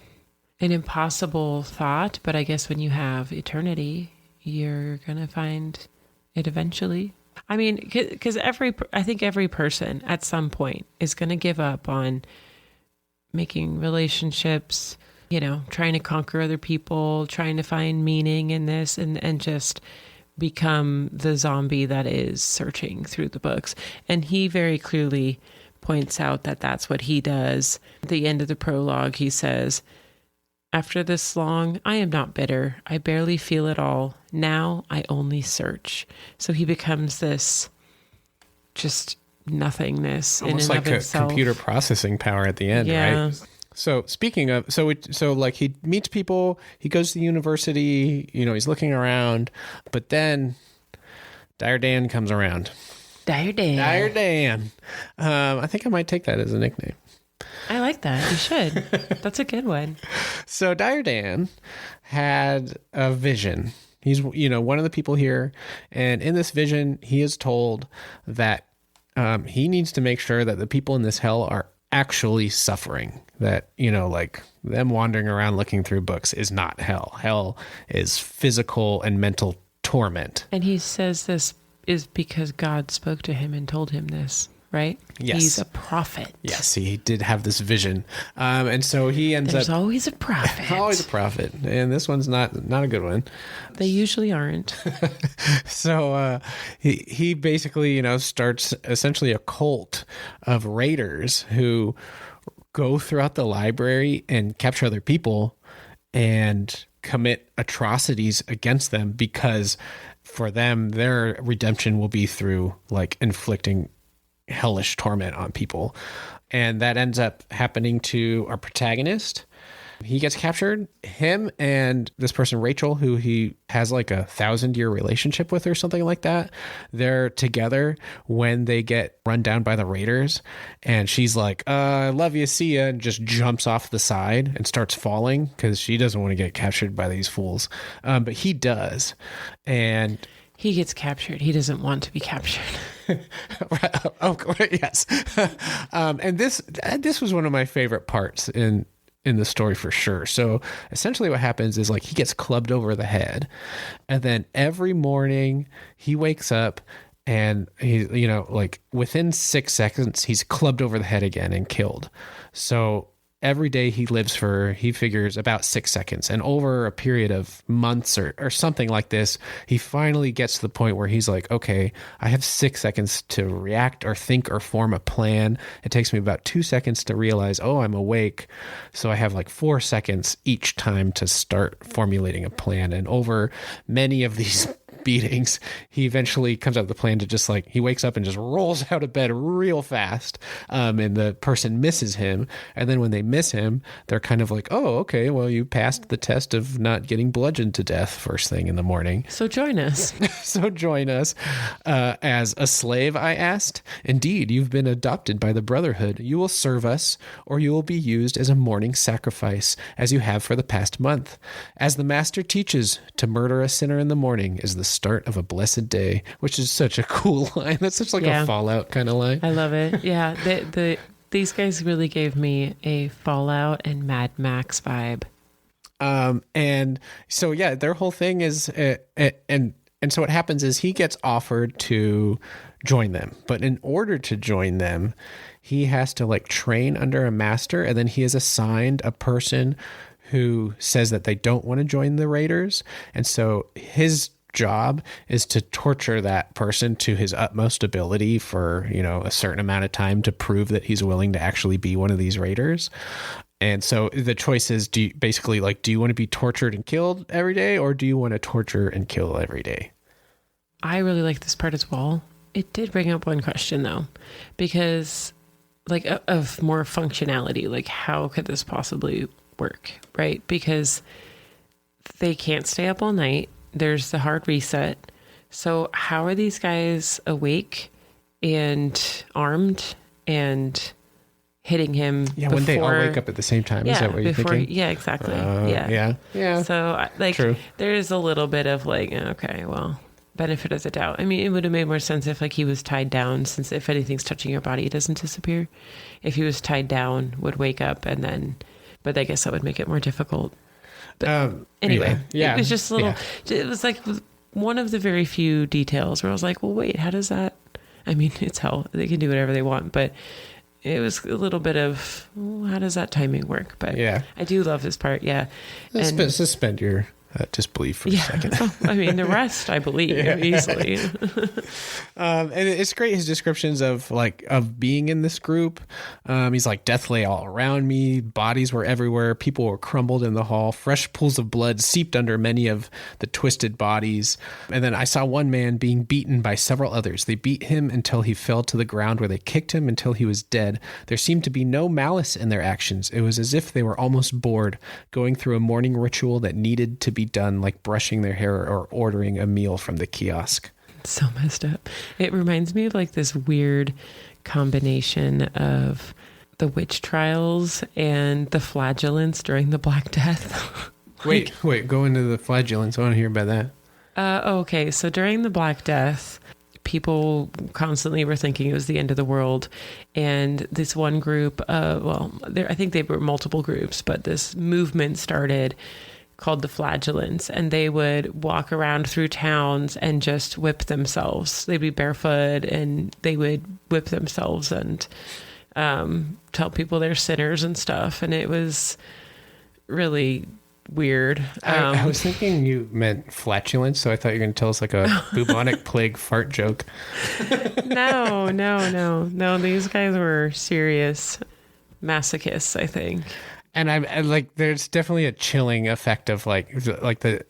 A: an impossible thought, but I guess when you have eternity, you're going to find it eventually. I mean, because I think every person at some point is going to give up on making relationships, trying to conquer other people, trying to find meaning in this, and just become the zombie that is searching through the books. And he very clearly points out that that's what he does. At the end of the prologue, he says, "After this long, I am not bitter. I barely feel it all. Now I only search." So he becomes this just nothingness
B: almost
A: in and
B: like
A: of himself.
B: Computer processing power at the end,
A: Yeah.
B: right? So speaking of, so like he meets people, he goes to the university, he's looking around, but then Dire Dan comes around.
A: Dire Dan.
B: Dire Dan. I think I might take that as a nickname.
A: I like that. You should. That's a good one.
B: So Dire Dan had a vision. He's, one of the people here. And in this vision, he is told that he needs to make sure that the people in this hell are actually suffering. That, like them wandering around looking through books is not hell. Hell is physical and mental torment.
A: And he says this is because God spoke to him and told him this, right?
B: Yes.
A: He's a prophet.
B: Yes, he did have this vision. And so he ends
A: There's
B: up...
A: always a prophet.
B: Always a prophet. And this one's not a good one.
A: They usually aren't.
B: So he basically, starts essentially a cult of raiders who go throughout the library and capture other people and commit atrocities against them, because for them, their redemption will be through like inflicting hellish torment on people. And that ends up happening to our protagonist. He gets captured. Him and this person, Rachel, who he has like 1,000-year relationship with or something like that. They're together when they get run down by the raiders. And she's like, I love you, see ya, and just jumps off the side and starts falling because she doesn't want to get captured by these fools. But he does. And
A: he gets captured. He doesn't want to be captured.
B: Oh, yes. And this was one of my favorite parts in the story for sure. So essentially what happens is like he gets clubbed over the head, and then every morning he wakes up and he, like within 6 seconds, he's clubbed over the head again and killed. So every day he lives for, he figures, about 6 seconds. And over a period of months or something like this, he finally gets to the point where he's like, okay, I have 6 seconds to react or think or form a plan. It takes me about 2 seconds to realize, oh, I'm awake. So I have like 4 seconds each time to start formulating a plan. And over many of these beatings, he eventually comes up with a plan to just like, he wakes up and just rolls out of bed real fast. And the person misses him. And then when they miss him, they're kind of like, oh, okay, well, you passed the test of not getting bludgeoned to death first thing in the morning.
A: So join us.
B: So join us. As a slave, I asked. Indeed, you've been adopted by the Brotherhood. You will serve us, or you will be used as a morning sacrifice, as you have for the past month. As the master teaches, to murder a sinner in the morning is the start of a blessed day, which is such a cool line. That's such like a Fallout kind of line.
A: I love it. Yeah. These guys really gave me a Fallout and Mad Max vibe.
B: And so, yeah, their whole thing is, and so what happens is he gets offered to join them, but in order to join them, he has to like train under a master, and then he is assigned a person who says that they don't want to join the raiders. And so his job is to torture that person to his utmost ability for, a certain amount of time to prove that he's willing to actually be one of these raiders. And so the choice is, do you want to be tortured and killed every day, or do you want to torture and kill every day?
A: I really like this part as well. It did bring up one question though, because like of more functionality, like how could this possibly work, right? Because they can't stay up all night. There's the hard reset. So how are these guys awake and armed and hitting him?
B: Yeah, when they all wake up at the same time. Is that what you're thinking?
A: Yeah, exactly.
B: Yeah.
A: So like,
B: True.
A: There's a little bit of like, okay, well, benefit of the doubt. I mean, it would have made more sense if like he was tied down, since if anything's touching your body, it doesn't disappear. If he was tied down, would wake up and then, but I guess that would make it more difficult. But anyway,
B: yeah.
A: It was just a little, it was like one of the very few details where I was like, well, wait, how does that, I mean, it's hell. They can do whatever they want, but it was a little bit of, well, how does that timing work? But yeah, I do love this part. Yeah.
B: And suspend your disbelief for a second.
A: I mean, the rest I believe easily.
B: And it's great, his descriptions of being in this group. He's like, death lay all around me, bodies were everywhere, people were crumbled in the hall, fresh pools of blood seeped under many of the twisted bodies. And then I saw one man being beaten by several others. They beat him until he fell to the ground, where they kicked him until he was dead. There seemed to be no malice in their actions. It was as if they were almost bored, going through a morning ritual that needed to be done, like brushing their hair or ordering a meal from the kiosk.
A: So messed up. It reminds me of like this weird combination of the witch trials and the flagellants during the Black Death.
B: Wait, go into the flagellants. I want to hear about that.
A: Okay, so during the Black Death, people constantly were thinking it was the end of the world. And this one group, I think they were multiple groups, but this movement started called the flagellants, and they would walk around through towns and just whip themselves. They'd be barefoot and they would whip themselves and tell people they're sinners and stuff. And it was really weird.
B: I was thinking you meant flatulence, so I thought you were going to tell us like a bubonic plague fart joke.
A: No. These guys were serious masochists, I think.
B: And I like, there's definitely a chilling effect of like the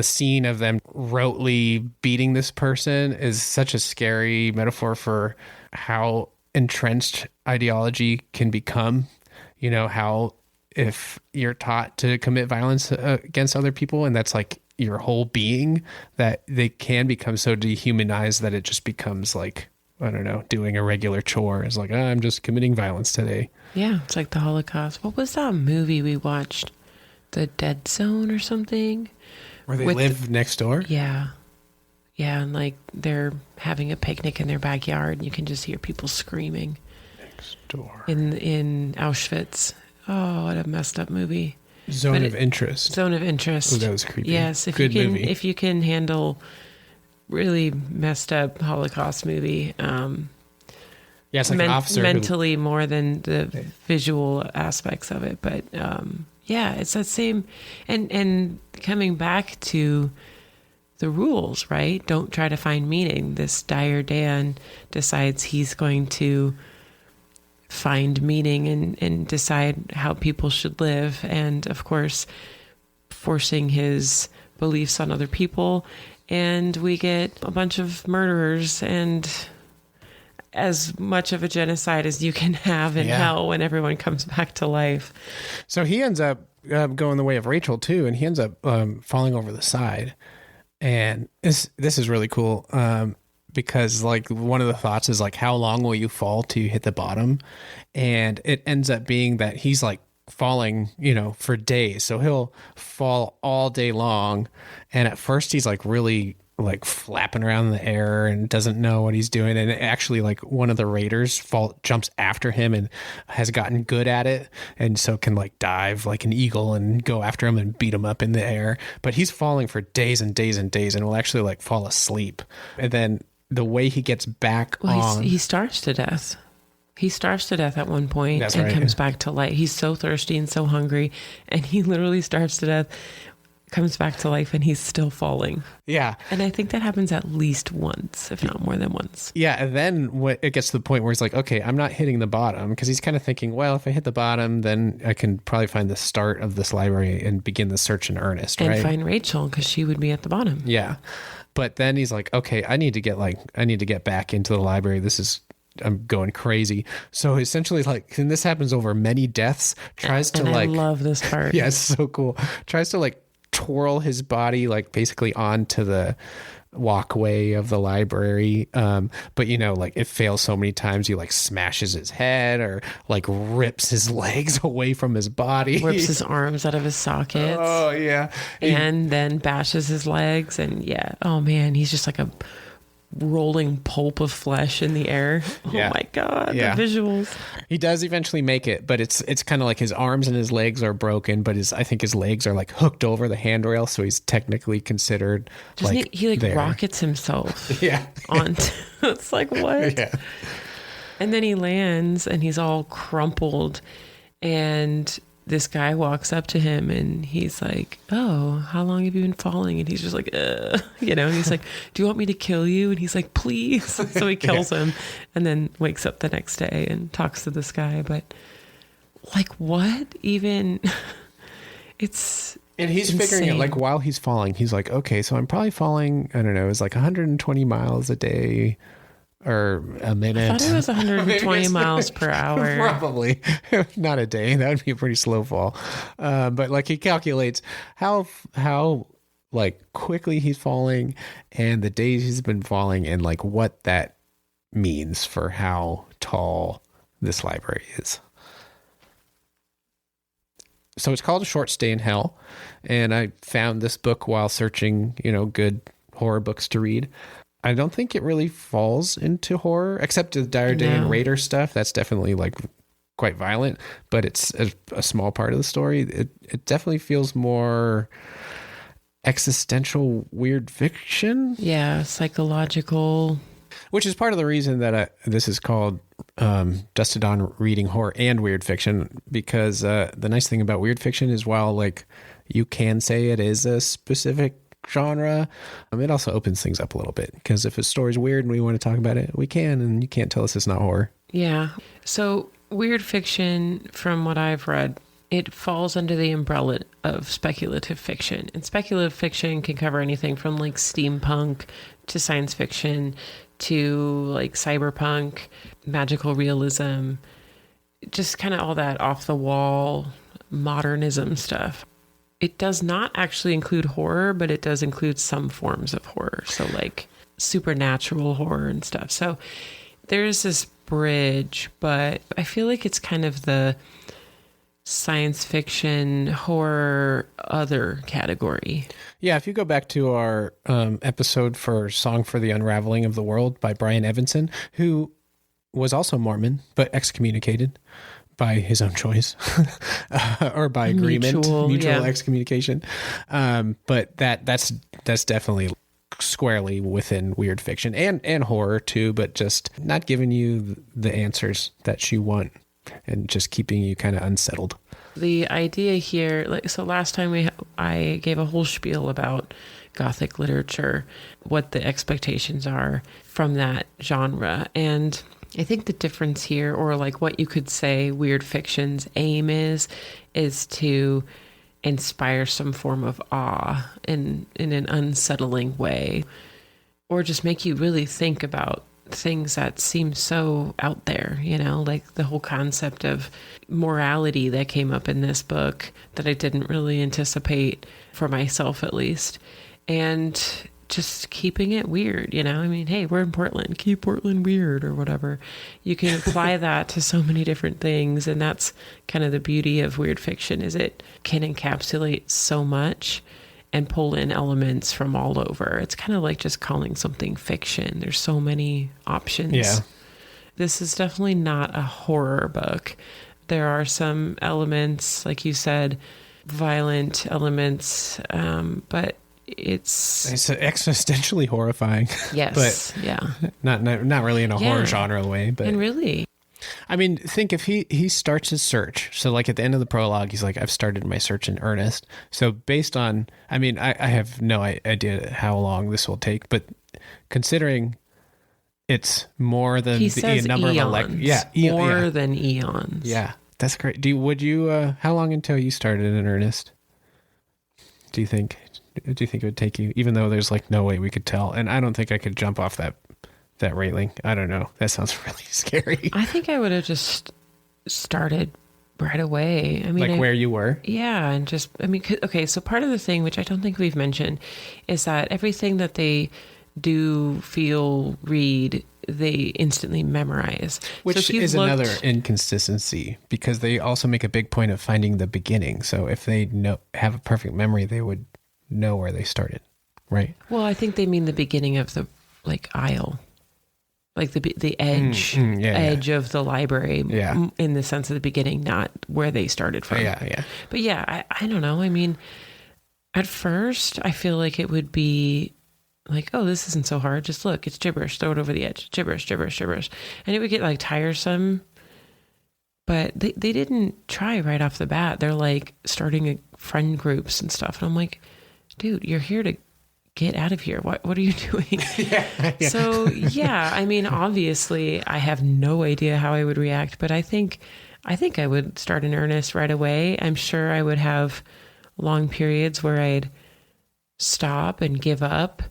B: scene of them rotely beating this person is such a scary metaphor for how entrenched ideology can become. You know, how if you're taught to commit violence against other people, and that's like your whole being, that they can become so dehumanized that it just becomes like, I don't know, doing a regular chore. It's like, I'm just committing violence today.
A: Yeah, it's like the Holocaust. What was that movie we watched? The Dead Zone or something?
B: Where they live next door?
A: Yeah. Yeah, and like they're having a picnic in their backyard and you can just hear people screaming.
B: Next door.
A: In Auschwitz. Oh, what a messed up movie.
B: Zone of Interest.
A: Zone of Interest.
B: Oh, that was creepy.
A: Yes,
B: movie.
A: If you can handle really messed up Holocaust movie.
B: Yeah, it's like an officer
A: mentally more than the visual aspects of it. But yeah, it's that same, and coming back to the rules, right? Don't try to find meaning. This Dire Dan decides he's going to find meaning and decide how people should live. And of course, forcing his beliefs on other people. And we get a bunch of murderers and as much of a genocide as you can have in hell when everyone comes back to life.
B: So he ends up going the way of Rachel too, and he ends up falling over the side. And this is really cool because like one of the thoughts is like, how long will you fall to hit the bottom? And it ends up being that he's like falling, for days. So he'll fall all day long. And at first he's like really like flapping around in the air and doesn't know what he's doing. And actually like one of the raiders jumps after him and has gotten good at it. And so can like dive like an eagle and go after him and beat him up in the air. But he's falling for days and days and days and will actually like fall asleep. And then the way he gets back on.
A: He starves to death. He starves to death at one point.
B: That's
A: and
B: right,
A: comes back to life. He's so thirsty and so hungry. And he literally starves to death. comes back to life and he's still falling.
B: Yeah.
A: And I think that happens at least once, if not more than once.
B: Yeah. And then it gets to the point where it's like, okay, I'm not hitting the bottom, because he's kind of thinking, well, if I hit the bottom, then I can probably find the start of this library and begin the search in earnest, right?
A: And find Rachel, because she would be at the bottom.
B: Yeah. But then he's like, okay, I need to get back into the library. I'm going crazy. So essentially, like, and this happens over many deaths,
A: I love this part.
B: Yeah, it's so cool. Tries to like twirl his body like basically onto the walkway of the library. But like it fails so many times, he like smashes his head or like rips his legs away from his body.
A: Rips his arms out of his sockets.
B: Oh yeah.
A: And then bashes his legs, and oh man, he's just like a rolling pulp of flesh in the air. Oh my God, the visuals. He
B: does eventually make it, but it's kind of like his arms and his legs are broken, but I think his legs are like hooked over the handrail, so he's technically considered
A: he rockets himself onto it's like, what?
B: Yeah.
A: And then he lands and he's all crumpled, and this guy walks up to him and he's like, oh, how long have you been falling? And he's just like, and he's like, do you want me to kill you? And he's like, please. So he kills him and then wakes up the next day and talks to this guy. But like, what even?
B: And he's figuring it, like, while he's falling, he's like, okay, so I'm probably falling, I don't know, it's like 120 miles a day or a minute.
A: I thought it was 120 miles per hour.
B: Probably. Not a day. That would be a pretty slow fall. But like he calculates how like quickly he's falling and the days he's been falling and like what that means for how tall this library is. So it's called A Short Stay in Hell. And I found this book while searching, good horror books to read. I don't think it really falls into horror, except the Dire Day and Raider stuff. That's definitely like quite violent, but it's a small part of the story. It definitely feels more existential weird fiction.
A: Yeah, psychological.
B: Which is part of the reason that this is called Dust to Dawn Reading Horror and Weird Fiction, because the nice thing about weird fiction is while like you can say it is a specific genre, it also opens things up a little bit, because if a story's weird and we want to talk about it, we can, and you can't tell us it's not horror.
A: Yeah. So weird fiction, from what I've read, it falls under the umbrella of speculative fiction. And speculative fiction can cover anything from like steampunk to science fiction to like cyberpunk, magical realism, just kind of all that off the wall modernism stuff. It does not actually include horror, but it does include some forms of horror. So like supernatural horror and stuff. So there's this bridge, but I feel like it's kind of the science fiction horror other category.
B: Yeah, if you go back to our episode for Song for the Unraveling of the World by Brian Evenson, who was also Mormon, but excommunicated by his own choice or by agreement, mutual excommunication. But that's definitely squarely within weird fiction and horror too, but just not giving you the answers that you want and just keeping you kind of unsettled.
A: The idea here, so last time I gave a whole spiel about Gothic literature, what the expectations are from that genre. And I think the difference here, or like what you could say weird fiction's aim is to inspire some form of awe in an unsettling way, or just make you really think about things that seem so out there, like the whole concept of morality that came up in this book that I didn't really anticipate, for myself at least. And just keeping it weird, I mean, hey, we're in Portland, keep Portland weird or whatever. You can apply that to so many different things. And that's kind of the beauty of weird fiction, is it can encapsulate so much and pull in elements from all over. It's kind of like just calling something fiction. There's so many options.
B: Yeah.
A: This is definitely not a horror book. There are some elements, like you said, violent elements, but it's
B: existentially horrifying.
A: Yes.
B: But not really in a horror genre way. But
A: and really,
B: I mean, think if he starts his search. So like at the end of the prologue, he's like, I've started my search in earnest. So based on, I mean, I have no idea how long this will take, but considering it's more than the number
A: eons,
B: of
A: more than eons.
B: Yeah, that's great. How long until you started in earnest? Do you think it would take you, even though there's like no way we could tell? And I don't think I could jump off that railing. I don't know. That sounds really scary.
A: I think I would have just started right away. I mean,
B: like where you were?
A: Yeah. And just, I mean, okay. So part of the thing, which I don't think we've mentioned, is that everything that they do, feel, read, they instantly memorize.
B: Which is another inconsistency, because they also make a big point of finding the beginning. So if they have a perfect memory, they would know where they started, right?
A: Well, I think they mean the beginning of the aisle. Like the edge of the library, in the sense of the beginning, not where they started from.
B: Yeah.
A: But yeah, I don't know. I mean, at first, I feel like it would be like, oh, this isn't so hard. Just look, it's gibberish. Throw it over the edge. Gibberish, gibberish, gibberish. And it would get like tiresome. But they didn't try right off the bat. They're like starting friend groups and stuff. And I'm like, dude, you're here to get out of here. What are you doing? Yeah. So yeah, I mean, obviously I have no idea how I would react, but I think I would start in earnest right away. I'm sure I would have long periods where I'd stop and give up,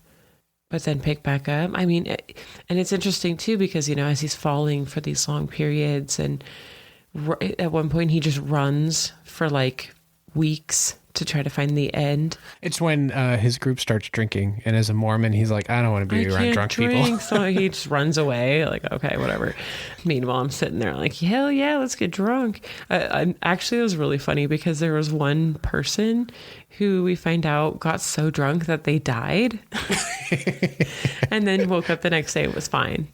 A: but then pick back up. I mean, and it's interesting too, because, you know, as he's falling for these long periods, and at one point he just runs for like weeks to try to find the end.
B: It's when his group starts drinking, and as a Mormon, he's like, I don't want to be around drunk people.
A: So he just runs away, like, okay, whatever. Meanwhile, I'm sitting there like, hell yeah, let's get drunk. Actually, it was really funny because there was one person who we find out got so drunk that they died and then woke up the next day, it was fine.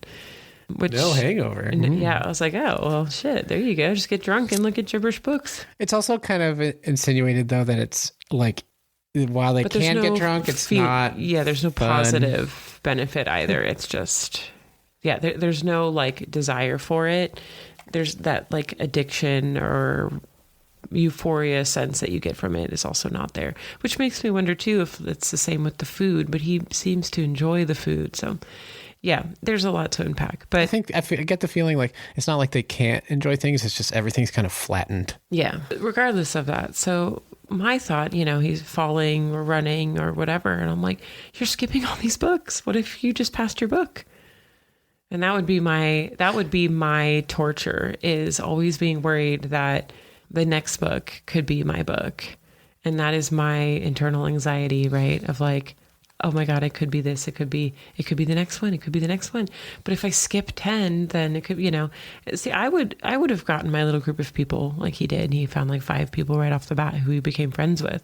B: No hangover.
A: Yeah, I was like, oh, well, shit, there you go. Just get drunk and look at gibberish books.
B: It's also kind of insinuated, though, that it's like, while they can get drunk, it's not.
A: Yeah, there's no
B: fun.
A: Positive benefit either. It's just, yeah, there's no like desire for it. There's that like addiction or euphoria sense that you get from it is also not there, which makes me wonder too if it's the same with the food, but he seems to enjoy the food. So yeah, there's a lot to unpack, but
B: I get the feeling like it's not like they can't enjoy things. It's just everything's kind of flattened.
A: Yeah. Regardless of that. So my thought, you know, he's falling or running or whatever. And I'm like, you're skipping all these books. What if you just passed your book? And that would be my torture, is always being worried that the next book could be my book. And that is my internal anxiety, right? Of like, oh my God, it could be this. It could be the next one. It could be the next one. But if I skip 10, then it could, you know, see, I would have gotten my little group of people like he did. He found like 5 people right off the bat who he became friends with.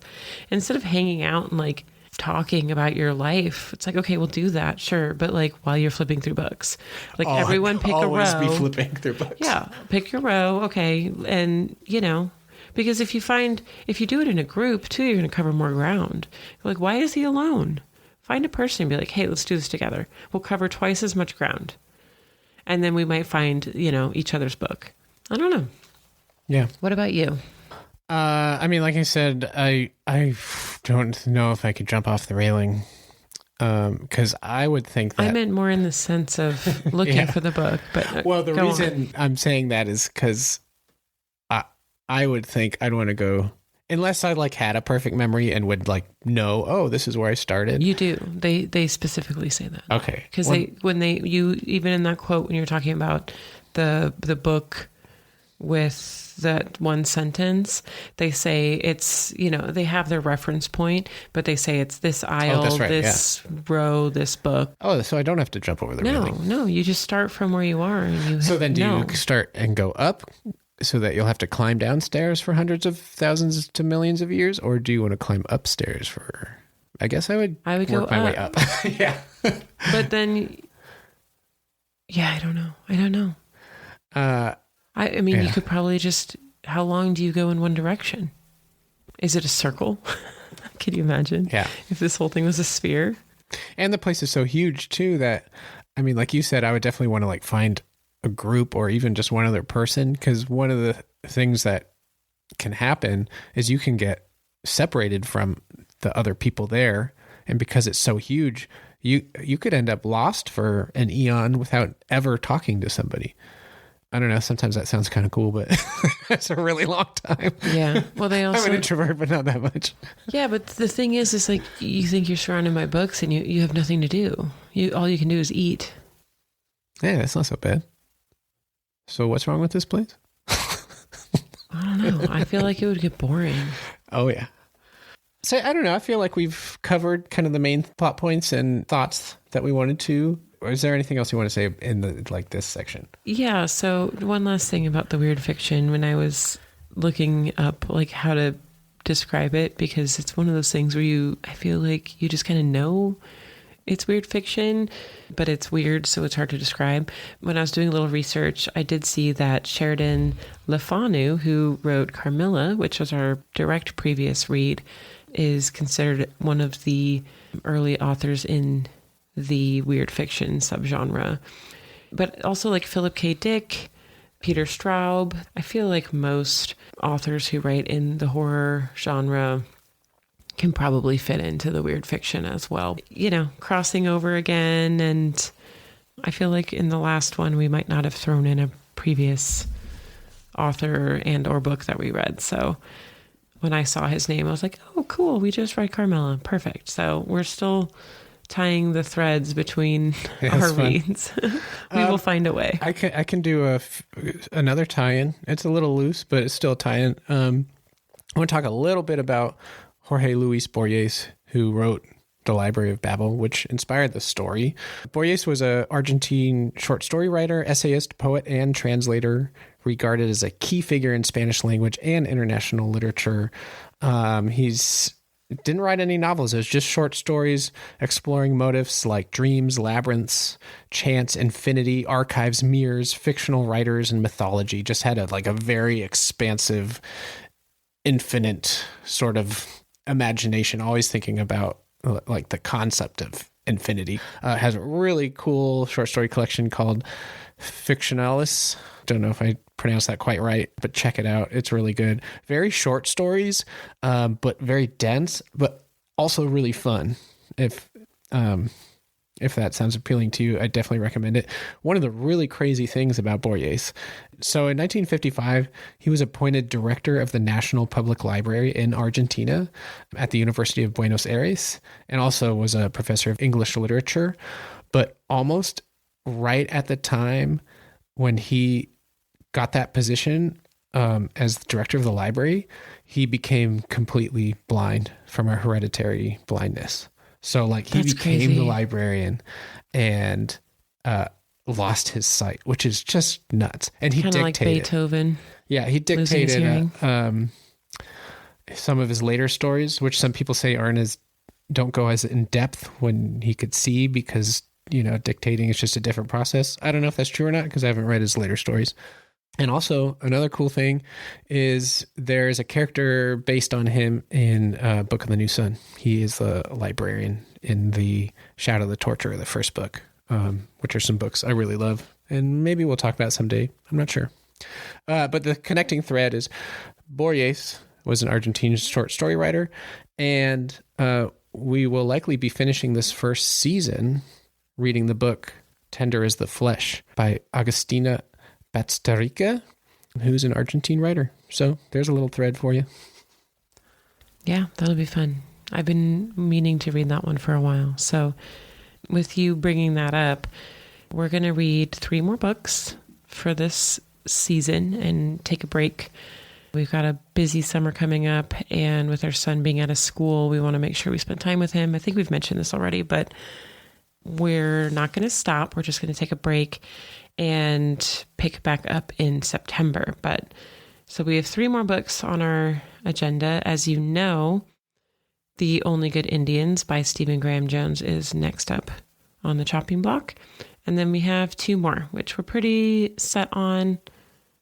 A: Instead of hanging out and like talking about your life, it's like, okay, we'll do that. Sure. But like while you're flipping through books, like everyone pick a row.
B: Always be flipping through books.
A: Yeah. Pick your row. Okay. And you know, because if you do it in a group too, you're going to cover more ground. You're like, why is he alone? Find a person and be like, hey, let's do this together. We'll cover twice as much ground. And then we might find, you know, each other's book. I don't know.
B: Yeah.
A: What about you?
B: I mean, like I said, I don't know if I could jump off the railing. Because I would think that...
A: I meant more in the sense of looking for the book. But
B: well, the reason I'm saying that is because I would think I'd want to go... Unless I like had a perfect memory and would like know, oh, this is where I started.
A: You do. They specifically say that.
B: Okay.
A: Because even in that quote, when you're talking about the book with that one sentence, they say it's, you know, they have their reference point, but they say it's this aisle, this row, this book.
B: Oh, so I don't have to jump over the railing.
A: No, you just start from where you are. And
B: so then do you start and go up? So that you'll have to climb downstairs for hundreds of thousands to millions of years? Or do you want to climb upstairs for... I guess I would work
A: go
B: my way up. Yeah.
A: But then... Yeah, I don't know. I mean, you could probably just... How long do you go in one direction? Is it a circle? Can you imagine?
B: Yeah.
A: If this whole thing was a sphere?
B: And the place is so huge, too, that... I mean, like you said, I would definitely want to like find a group or even just one other person, because one of the things that can happen is you can get separated from the other people there, and because it's so huge, you could end up lost for an eon without ever talking to somebody. I don't know, sometimes that sounds kind of cool, but it's a really long time.
A: Yeah. Well, they also...
B: I'm an introvert, but not that much.
A: Yeah, but the thing is, it's like you think you're surrounded by books and you have nothing to do. All you can do is eat.
B: Yeah, that's not so bad. So what's wrong with this place?
A: I don't know. I feel like it would get boring.
B: Oh, yeah. So I don't know. I feel like we've covered kind of the main plot points and thoughts that we wanted to. Or is there anything else you want to say in this section?
A: Yeah. So one last thing about the weird fiction, when I was looking up like how to describe it, because it's one of those things where I feel like you just kind of know it's weird fiction, but it's weird, so it's hard to describe. When I was doing a little research, I did see that Sheridan Le Fanu, who wrote Carmilla, which was our direct previous read, is considered one of the early authors in the weird fiction subgenre. But also like Philip K. Dick, Peter Straub. I feel like most authors who write in the horror genre can probably fit into the weird fiction as well. You know, crossing over again. And I feel like in the last one, we might not have thrown in a previous author and or book that we read. So when I saw his name, I was like, oh, cool. We just read Carmilla. Perfect. So we're still tying the threads between our reads. We will find a way.
B: I can do another tie-in. It's a little loose, but it's still a tie-in. I want to talk a little bit about Jorge Luis Borges, who wrote The Library of Babel, which inspired the story. Borges was an Argentine short story writer, essayist, poet, and translator, regarded as a key figure in Spanish language and international literature. He's didn't write any novels. It was just short stories exploring motifs like dreams, labyrinths, chance, infinity, archives, mirrors, fictional writers, and mythology. Just had a very expansive, infinite sort of imagination, always thinking about like the concept of infinity. Has a really cool short story collection called Ficciones. Don't know if I pronounced that quite right, but check it out. It's really good. Very short stories, but very dense, but also really fun. If that sounds appealing to you, I definitely recommend it. One of the really crazy things about Borges. So in 1955, he was appointed director of the National Public Library in Argentina at the University of Buenos Aires, and also was a professor of English literature. But almost right at the time when he got that position as the director of the library, he became completely blind from a hereditary blindness. So he became crazy. The librarian and lost his sight, which is just nuts. And he dictated. Like
A: Beethoven.
B: Yeah, he dictated some of his later stories, which some people say don't go as in depth when he could see, because dictating is just a different process. I don't know if that's true or not, because I haven't read his later stories. And also another cool thing is there's a character based on him in Book of the New Sun. He is the librarian in the Shadow of the Torture, the first book, which are some books I really love. And maybe we'll talk about it someday. I'm not sure. But the connecting thread is Borges was an Argentine short story writer. And we will likely be finishing this first season reading the book Tender as the Flesh by Agustina Bazterrica, who's an Argentine writer. So there's a little thread for you.
A: Yeah, that'll be fun. I've been meaning to read that one for a while. So with you bringing that up, we're going to read 3 more books for this season and take a break. We've got a busy summer coming up, and with our son being out of school, we want to make sure we spend time with him. I think we've mentioned this already, but we're not going to stop. We're just going to take a break and pick back up in September. But so we have 3 more books on our agenda. As you know, The Only Good Indians by Stephen Graham Jones is next up on the chopping block. And then we have 2 more, which we're pretty set on.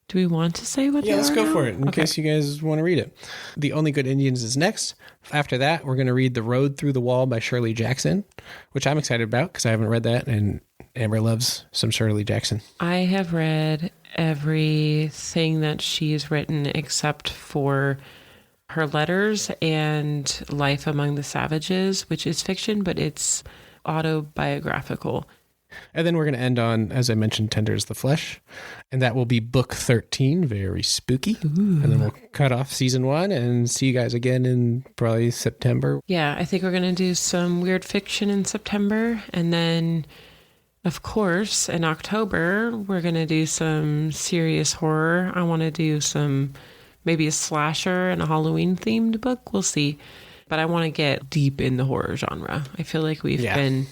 A: Do we want to say what they are?
B: Yeah, let's go
A: now?
B: for it in case you guys want to read it. The Only Good Indians is next. After that, we're going to read The Road Through the Wall by Shirley Jackson, which I'm excited about because I haven't read that, and Amber loves some Shirley Jackson.
A: I have read everything that she's written except for her letters and Life Among the Savages, which is fiction, but it's autobiographical.
B: And then we're going to end on, as I mentioned, Tender is the Flesh. And that will be book 13, very spooky. Ooh. And then we'll cut off season 1 and see you guys again in probably September.
A: Yeah, I think we're going to do some weird fiction in September. And then, of course, in October, we're going to do some serious horror. I want to do maybe a slasher and a Halloween-themed book. We'll see. But I want to get deep in the horror genre. I feel like we've been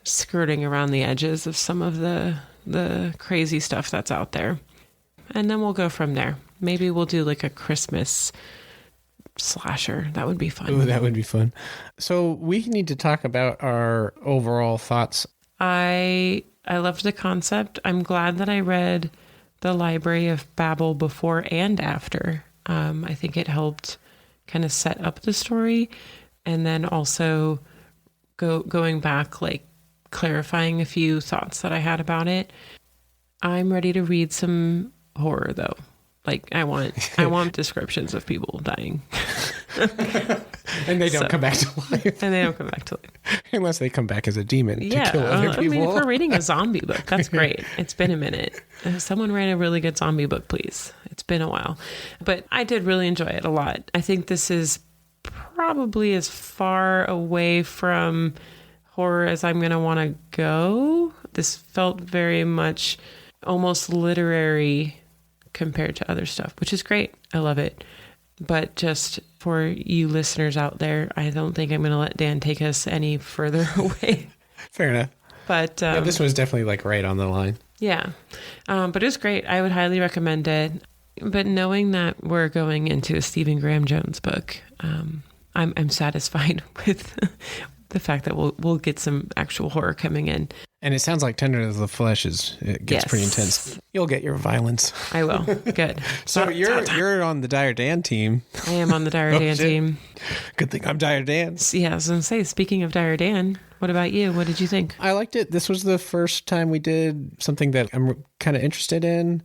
A: skirting around the edges of some of the crazy stuff that's out there. And then we'll go from there. Maybe we'll do like a Christmas slasher. That would be fun.
B: Ooh, that would be fun. So we need to talk about our overall thoughts.
A: I loved the concept. I'm glad that I read the Library of Babel before and after. I think it helped kind of set up the story. And then also going back, like, clarifying a few thoughts that I had about it. I'm ready to read some horror though. Like I want descriptions of people dying.
B: And they don't come back to life.
A: And they don't come back to life.
B: Unless they come back as a demon to kill other people.
A: I mean, if we're reading a zombie book, that's great. It's been a minute. Someone write a really good zombie book, please. It's been a while. But I did really enjoy it a lot. I think this is probably as far away from horror as I'm going to want to go. This felt very much almost literary compared to other stuff, which is great. I love it. But just for you listeners out there, I don't think I'm going to let Dan take us any further away.
B: Fair enough.
A: But
B: this was definitely like right on the line.
A: Yeah. But it was great. I would highly recommend it. But knowing that we're going into a Stephen Graham Jones book, I'm satisfied with the fact that we'll get some actual horror coming in. And
B: it sounds like Tender of the Flesh gets pretty intense. You'll get your violence.
A: I will. Good.
B: So you're on the Dire Dan team.
A: I am on the Dire Dan team.
B: Good thing I'm Dire Dan.
A: Yeah, I was going to say, speaking of Dire Dan, what about you? What did you think?
B: I liked it. This was the first time we did something that I'm kind of interested in.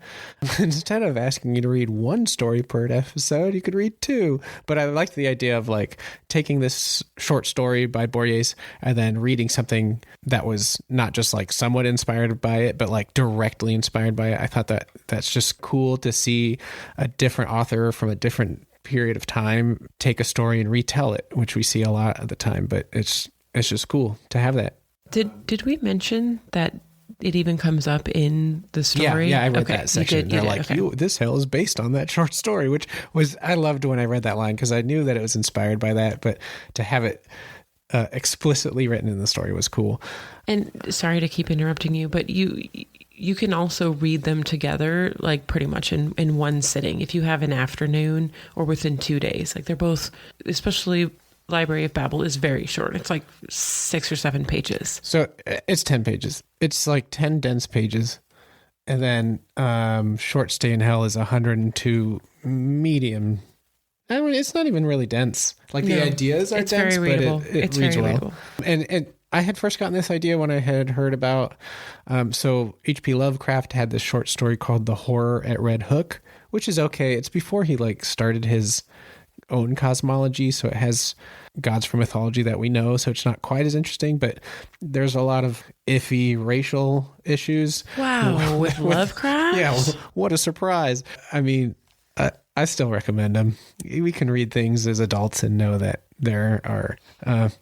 B: Instead of asking you to read one story per episode, you could read 2. But I liked the idea of like taking this short story by Borges and then reading something that was not just like somewhat inspired by it, but like directly inspired by it. I thought that's just cool to see a different author from a different period of time take a story and retell it, which we see a lot of the time, but it's just cool to have that.
A: Did we mention that it even comes up in the story?
B: Yeah, I read that section. They're like, this hell is based on that short story, which was, I loved when I read that line because I knew that it was inspired by that, but to have it explicitly written in the story was cool.
A: And sorry to keep interrupting you, but you can also read them together, like pretty much in one sitting if you have an afternoon or within 2 days. Like they're both, especially Library of Babel is very short. It's like 6 or 7 pages.
B: So it's 10 pages. It's like 10 dense pages. And then Short Stay in Hell is 102 medium. I mean, it's not even really dense. Like the ideas are dense, but it reads well. Readable. And I had first gotten this idea when I had heard about, so H.P. Lovecraft had this short story called The Horror at Red Hook, which is okay. It's before he like started his own cosmology, so it has gods from mythology that we know, so it's not quite as interesting, but there's a lot of iffy racial issues.
A: Wow, with Lovecraft?
B: Yeah, what a surprise. I mean, I still recommend them. We can read things as adults and know that there are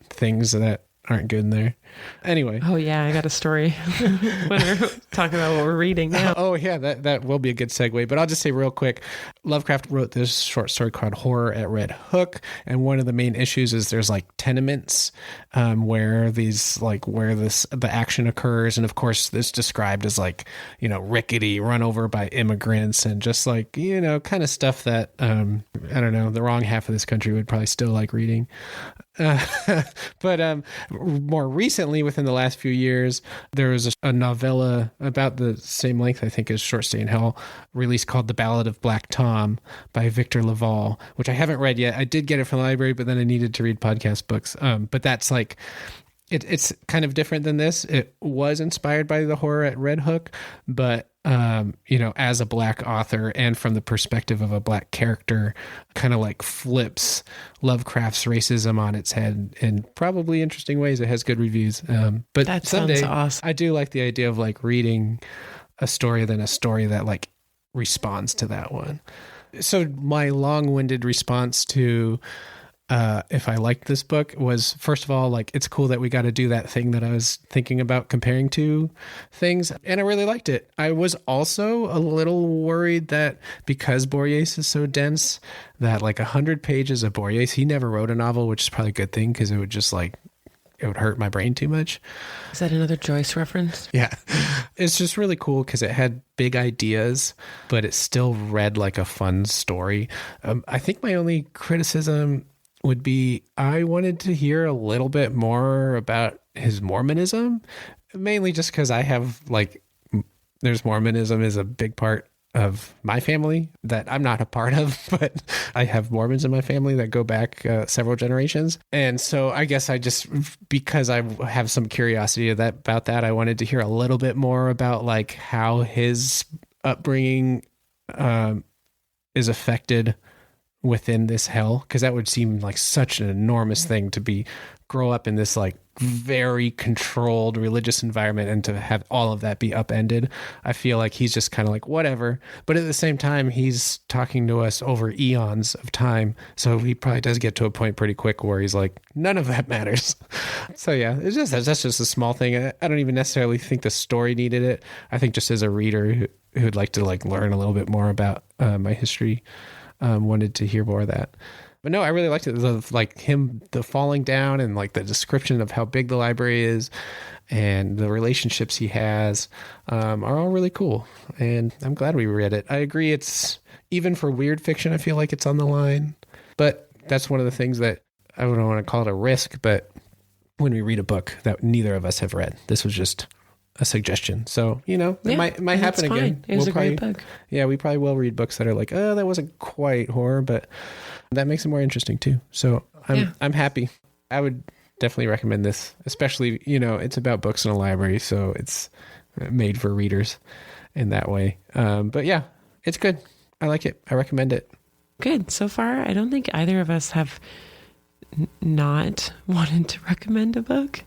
B: things that aren't good in there. Anyway.
A: Oh yeah, I got a story when we're talking about what we're reading now.
B: Oh yeah, that will be a good segue. But I'll just say real quick, Lovecraft wrote this short story called Horror at Red Hook, and one of the main issues is there's like tenements where the action occurs, and of course this described as like, you know, rickety, run over by immigrants, and just like, you know, kind of stuff that I don't know, the wrong half of this country would probably still like reading. But more recently, within the last few years, there was a novella about the same length, I think, as Short Stay in Hell, released called The Ballad of Black Tom by Victor LaValle, which I haven't read yet. I did get it from the library, but then I needed to read podcast books. But that's like It's kind of different than this. It was inspired by the horror at Red Hook, but as a Black author and from the perspective of a Black character, kind of like flips Lovecraft's racism on its head in probably interesting ways. It has good reviews. But
A: That
B: someday,
A: sounds awesome.
B: I do like the idea of like reading a story than a story that like responds to that one. So my long-winded response to if I liked this book was, first of all, like, it's cool that we got to do that thing that I was thinking about comparing to things. And I really liked it. I was also a little worried that because Borges is so dense, that like 100 pages of Borges, he never wrote a novel, which is probably a good thing because it would just like, it would hurt my brain too much.
A: Is that another Joyce reference?
B: Yeah. It's just really cool because it had big ideas, but it still read like a fun story. I think my only criticism would be I wanted to hear a little bit more about his Mormonism, mainly just because I have like, there's Mormonism is a big part of my family that I'm not a part of, but I have Mormons in my family that go back several generations. And so I guess I just, because I have some curiosity about that, I wanted to hear a little bit more about like how his upbringing is affected within this hell, because that would seem like such an enormous thing to grow up in this like very controlled religious environment and to have all of that be upended. I feel like he's just kind of like whatever, but at the same time he's talking to us over eons of time, so he probably does get to a point pretty quick where he's like none of that matters. So yeah, that's just a small thing. I don't even necessarily think the story needed it. I think just as a reader who'd like to like learn a little bit more about my history, wanted to hear more of that. But no, I really liked it. The falling down and like the description of how big the library is and the relationships he has are all really cool. And I'm glad we read it. I agree. It's even for weird fiction, I feel like it's on the line, but that's one of the things that I don't want to call it a risk, but when we read a book that neither of us have read, this was just a suggestion. So, it might happen again.
A: It was a great book.
B: Yeah, we probably will read books that are like, oh, that wasn't quite horror, but that makes it more interesting too. So I'm happy. I would definitely recommend this, especially, it's about books in a library, so it's made for readers in that way. But yeah, it's good. I like it. I recommend it.
A: Good. So far, I don't think either of us have not wanted to recommend a book.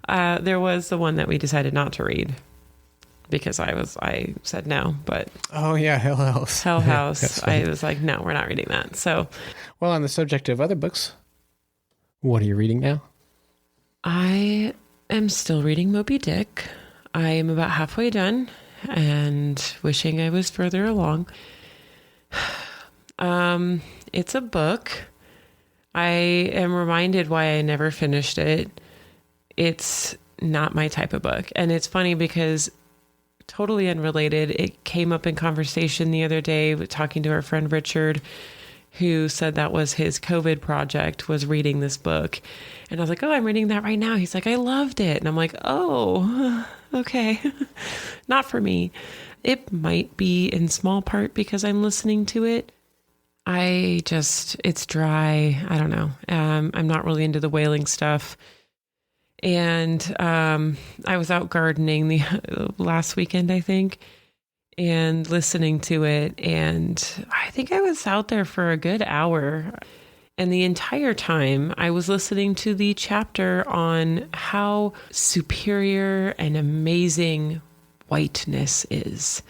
A: There was the one that we decided not to read because I said no, but
B: oh yeah, Hell House.
A: I was like, no, we're not reading that. So,
B: well, on the subject of other books, what are you reading now?
A: I am still reading Moby Dick. I am about halfway done and wishing I was further along. It's a book. I am reminded why I never finished it. It's not my type of book. And it's funny because totally unrelated, it came up in conversation the other day with talking to our friend Richard, who said that was his COVID project, was reading this book. And I was like, oh, I'm reading that right now. He's like, I loved it. And I'm like, oh, okay. Not for me. It might be in small part because I'm listening to it. It's dry. I don't know. I'm not really into the whaling stuff. And I was out gardening the last weekend, I think, and listening to it. And I think I was out there for a good hour. And the entire time I was listening to the chapter on how superior and amazing whiteness is.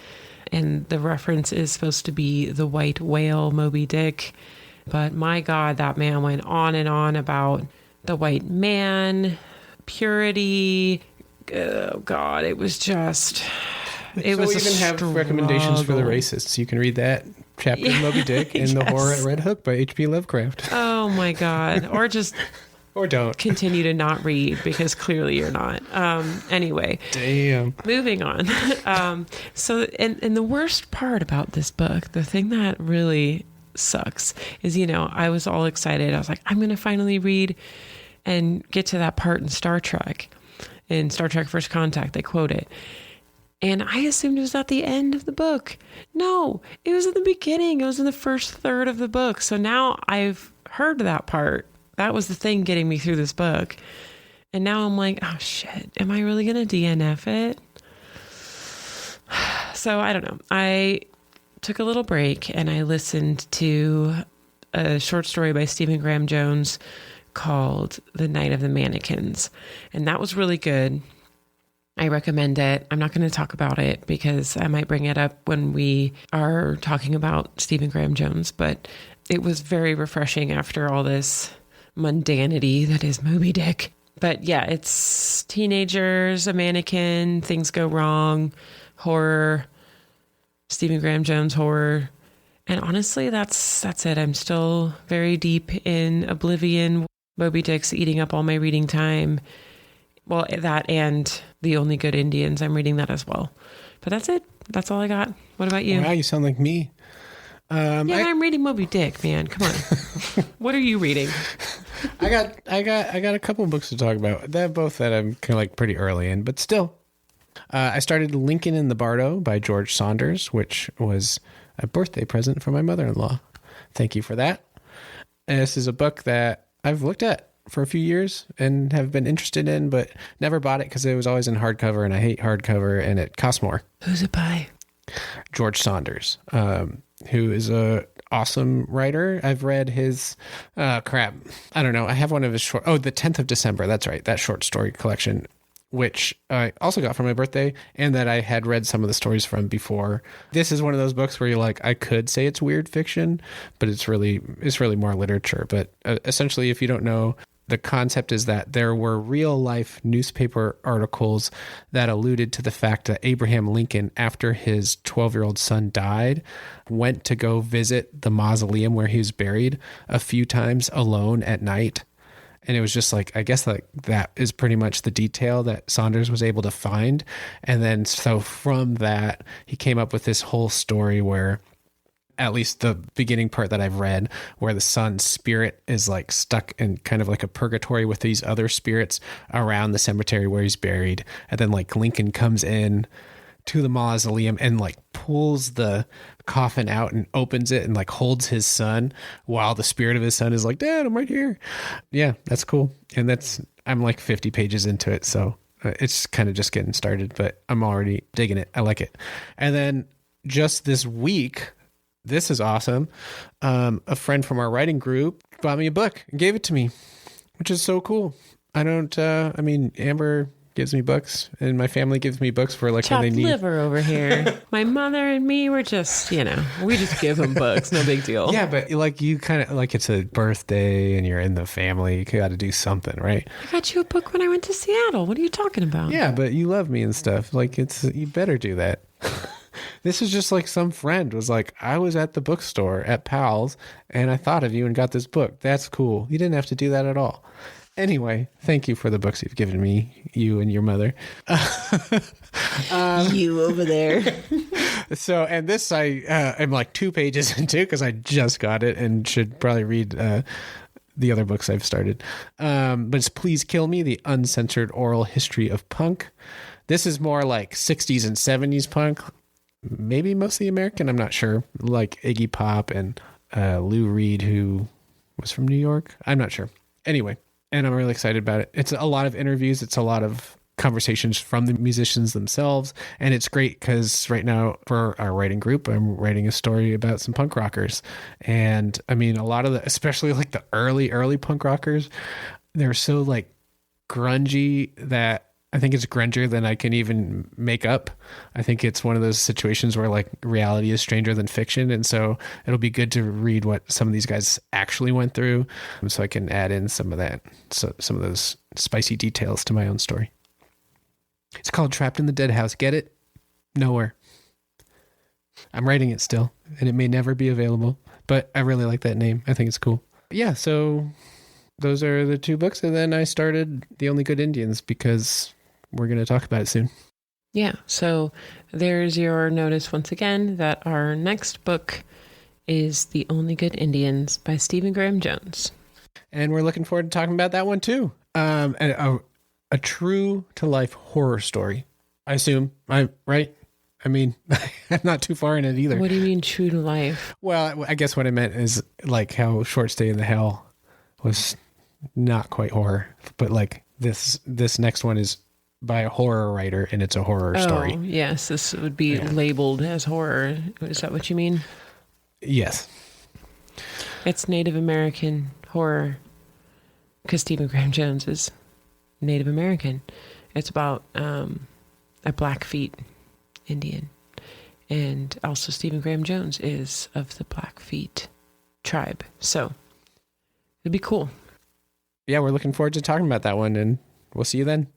A: And the reference is supposed to be the white whale, Moby Dick. But my God, that man went on and on about the white man, purity. Oh God, it was just, it was
B: we even have recommendations for the racists. You can read that chapter in Moby Dick in The Horror at Red Hook by H.P. Lovecraft.
A: Oh my God. Or just
B: or don't
A: continue to not read because clearly you're not. Anyway,
B: damn.
A: Moving on. So, and the worst part about this book, the thing that really sucks is, I was all excited. I was like, I'm going to finally read and get to that part in Star Trek First Contact. They quote it. And I assumed it was at the end of the book. No, it was in the beginning. It was in the first third of the book. So now I've heard that part. That was the thing getting me through this book. And now I'm like, oh shit, am I really going to DNF it? So I don't know. I took a little break and I listened to a short story by Stephen Graham Jones called The Night of the Mannequins. And that was really good. I recommend it. I'm not going to talk about it because I might bring it up when we are talking about Stephen Graham Jones, but it was very refreshing after all this mundanity that is Moby Dick. But yeah, it's teenagers, a mannequin, things go wrong, horror, Stephen Graham Jones horror. And honestly, that's it. I'm still very deep in oblivion. Moby Dick's eating up all my reading time. Well, that and The Only Good Indians. I'm reading that as well. But that's it. That's all I got. What about you?
B: Wow, you sound like me.
A: I'm reading Moby Dick, man. Come on. What are you reading?
B: I got a couple of books to talk about. They're both that I'm kind of like pretty early in, but still. I started Lincoln in the Bardo by George Saunders, which was a birthday present for my mother-in-law. Thank you for that. And this is a book that I've looked at for a few years and have been interested in, but never bought it because it was always in hardcover, and I hate hardcover, and it costs more.
A: Who's it by?
B: George Saunders, who is a awesome writer. I've read his, I don't know. I have one of his The 10th of December. That's right. That short story collection, which I also got for my birthday and that I had read some of the stories from before. This is one of those books where you're like, I could say it's weird fiction, but it's really more literature. But essentially, if you don't know, the concept is that there were real life newspaper articles that alluded to the fact that Abraham Lincoln, after his 12-year-old son died, went to go visit the mausoleum where he was buried a few times alone at night. And it was just like, I guess like that is pretty much the detail that Saunders was able to find. And then so from that, he came up with this whole story where, at least the beginning part that I've read, where the son's spirit is like stuck in kind of like a purgatory with these other spirits around the cemetery where he's buried. And then like Lincoln comes in to the mausoleum and like pulls the coffin out and opens it and like holds his son while the spirit of his son is like, Dad, I'm right here. Yeah, that's cool. And I'm like 50 pages into it. So it's kind of just getting started, but I'm already digging it. I like it. And then just this week, this is awesome. A friend from our writing group bought me a book and gave it to me, which is so cool. Amber gives me books and my family gives me books for like
A: chopped
B: when they need
A: liver over here. My mother and me were just, we just give them books. No big deal.
B: Yeah, but like you kind of like it's a birthday and you're in the family. You got to do something, right?
A: I got you a book when I went to Seattle. What are you talking about?
B: Yeah, but you love me and stuff. Like you better do that. This is just like some friend was like, I was at the bookstore at Powell's and I thought of you and got this book. That's cool. You didn't have to do that at all. Anyway, thank you for the books you've given me, you and your mother.
A: You over there.
B: So, and this I am like 2 pages into because I just got it and should probably read the other books I've started. But it's Please Kill Me, The Uncensored Oral History of Punk. This is more like 60s and 70s punk, maybe mostly American, I'm not sure, like Iggy Pop and Lou Reed, who was from New York. I'm not sure. Anyway, and I'm really excited about it. It's a lot of interviews. It's a lot of conversations from the musicians themselves. And it's great because right now for our writing group, I'm writing a story about some punk rockers. And I mean, a lot of especially like the early punk rockers, they're so like grungy that I think it's grungier than I can even make up. I think it's one of those situations where like reality is stranger than fiction. And so it'll be good to read what some of these guys actually went through so I can add in some of that, so some of those spicy details to my own story. It's called Trapped in the Dead House. Get it? Nowhere. I'm writing it still and it may never be available, but I really like that name. I think it's cool. Yeah. So those are the 2 books. And then I started The Only Good Indians because we're going to talk about it soon.
A: Yeah. So there's your notice once again that our next book is The Only Good Indians by Stephen Graham Jones.
B: And we're looking forward to talking about that one too. And a true to life horror story, I assume. I'm right. I mean, I'm not too far in it either.
A: What do you mean true to life?
B: Well, I guess what I meant is like how Short Stay in the Hell was not quite horror, but like this next one is by a horror writer, and it's a horror story.
A: Yes, this would be labeled as horror. Is that what you mean?
B: Yes.
A: It's Native American horror, because Stephen Graham Jones is Native American. It's about a Blackfeet Indian. And also Stephen Graham Jones is of the Blackfeet tribe. So it'd be cool.
B: Yeah, we're looking forward to talking about that one, and we'll see you then.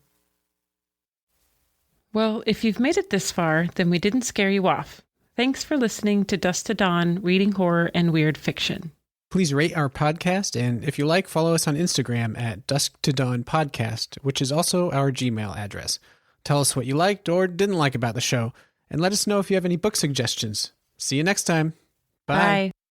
A: Well, if you've made it this far, then we didn't scare you off. Thanks for listening to Dusk to Dawn, reading horror and weird fiction.
B: Please rate our podcast, and if you like, follow us on Instagram at Dusk to Dawn Podcast, which is also our Gmail address. Tell us what you liked or didn't like about the show, and let us know if you have any book suggestions. See you next time. Bye.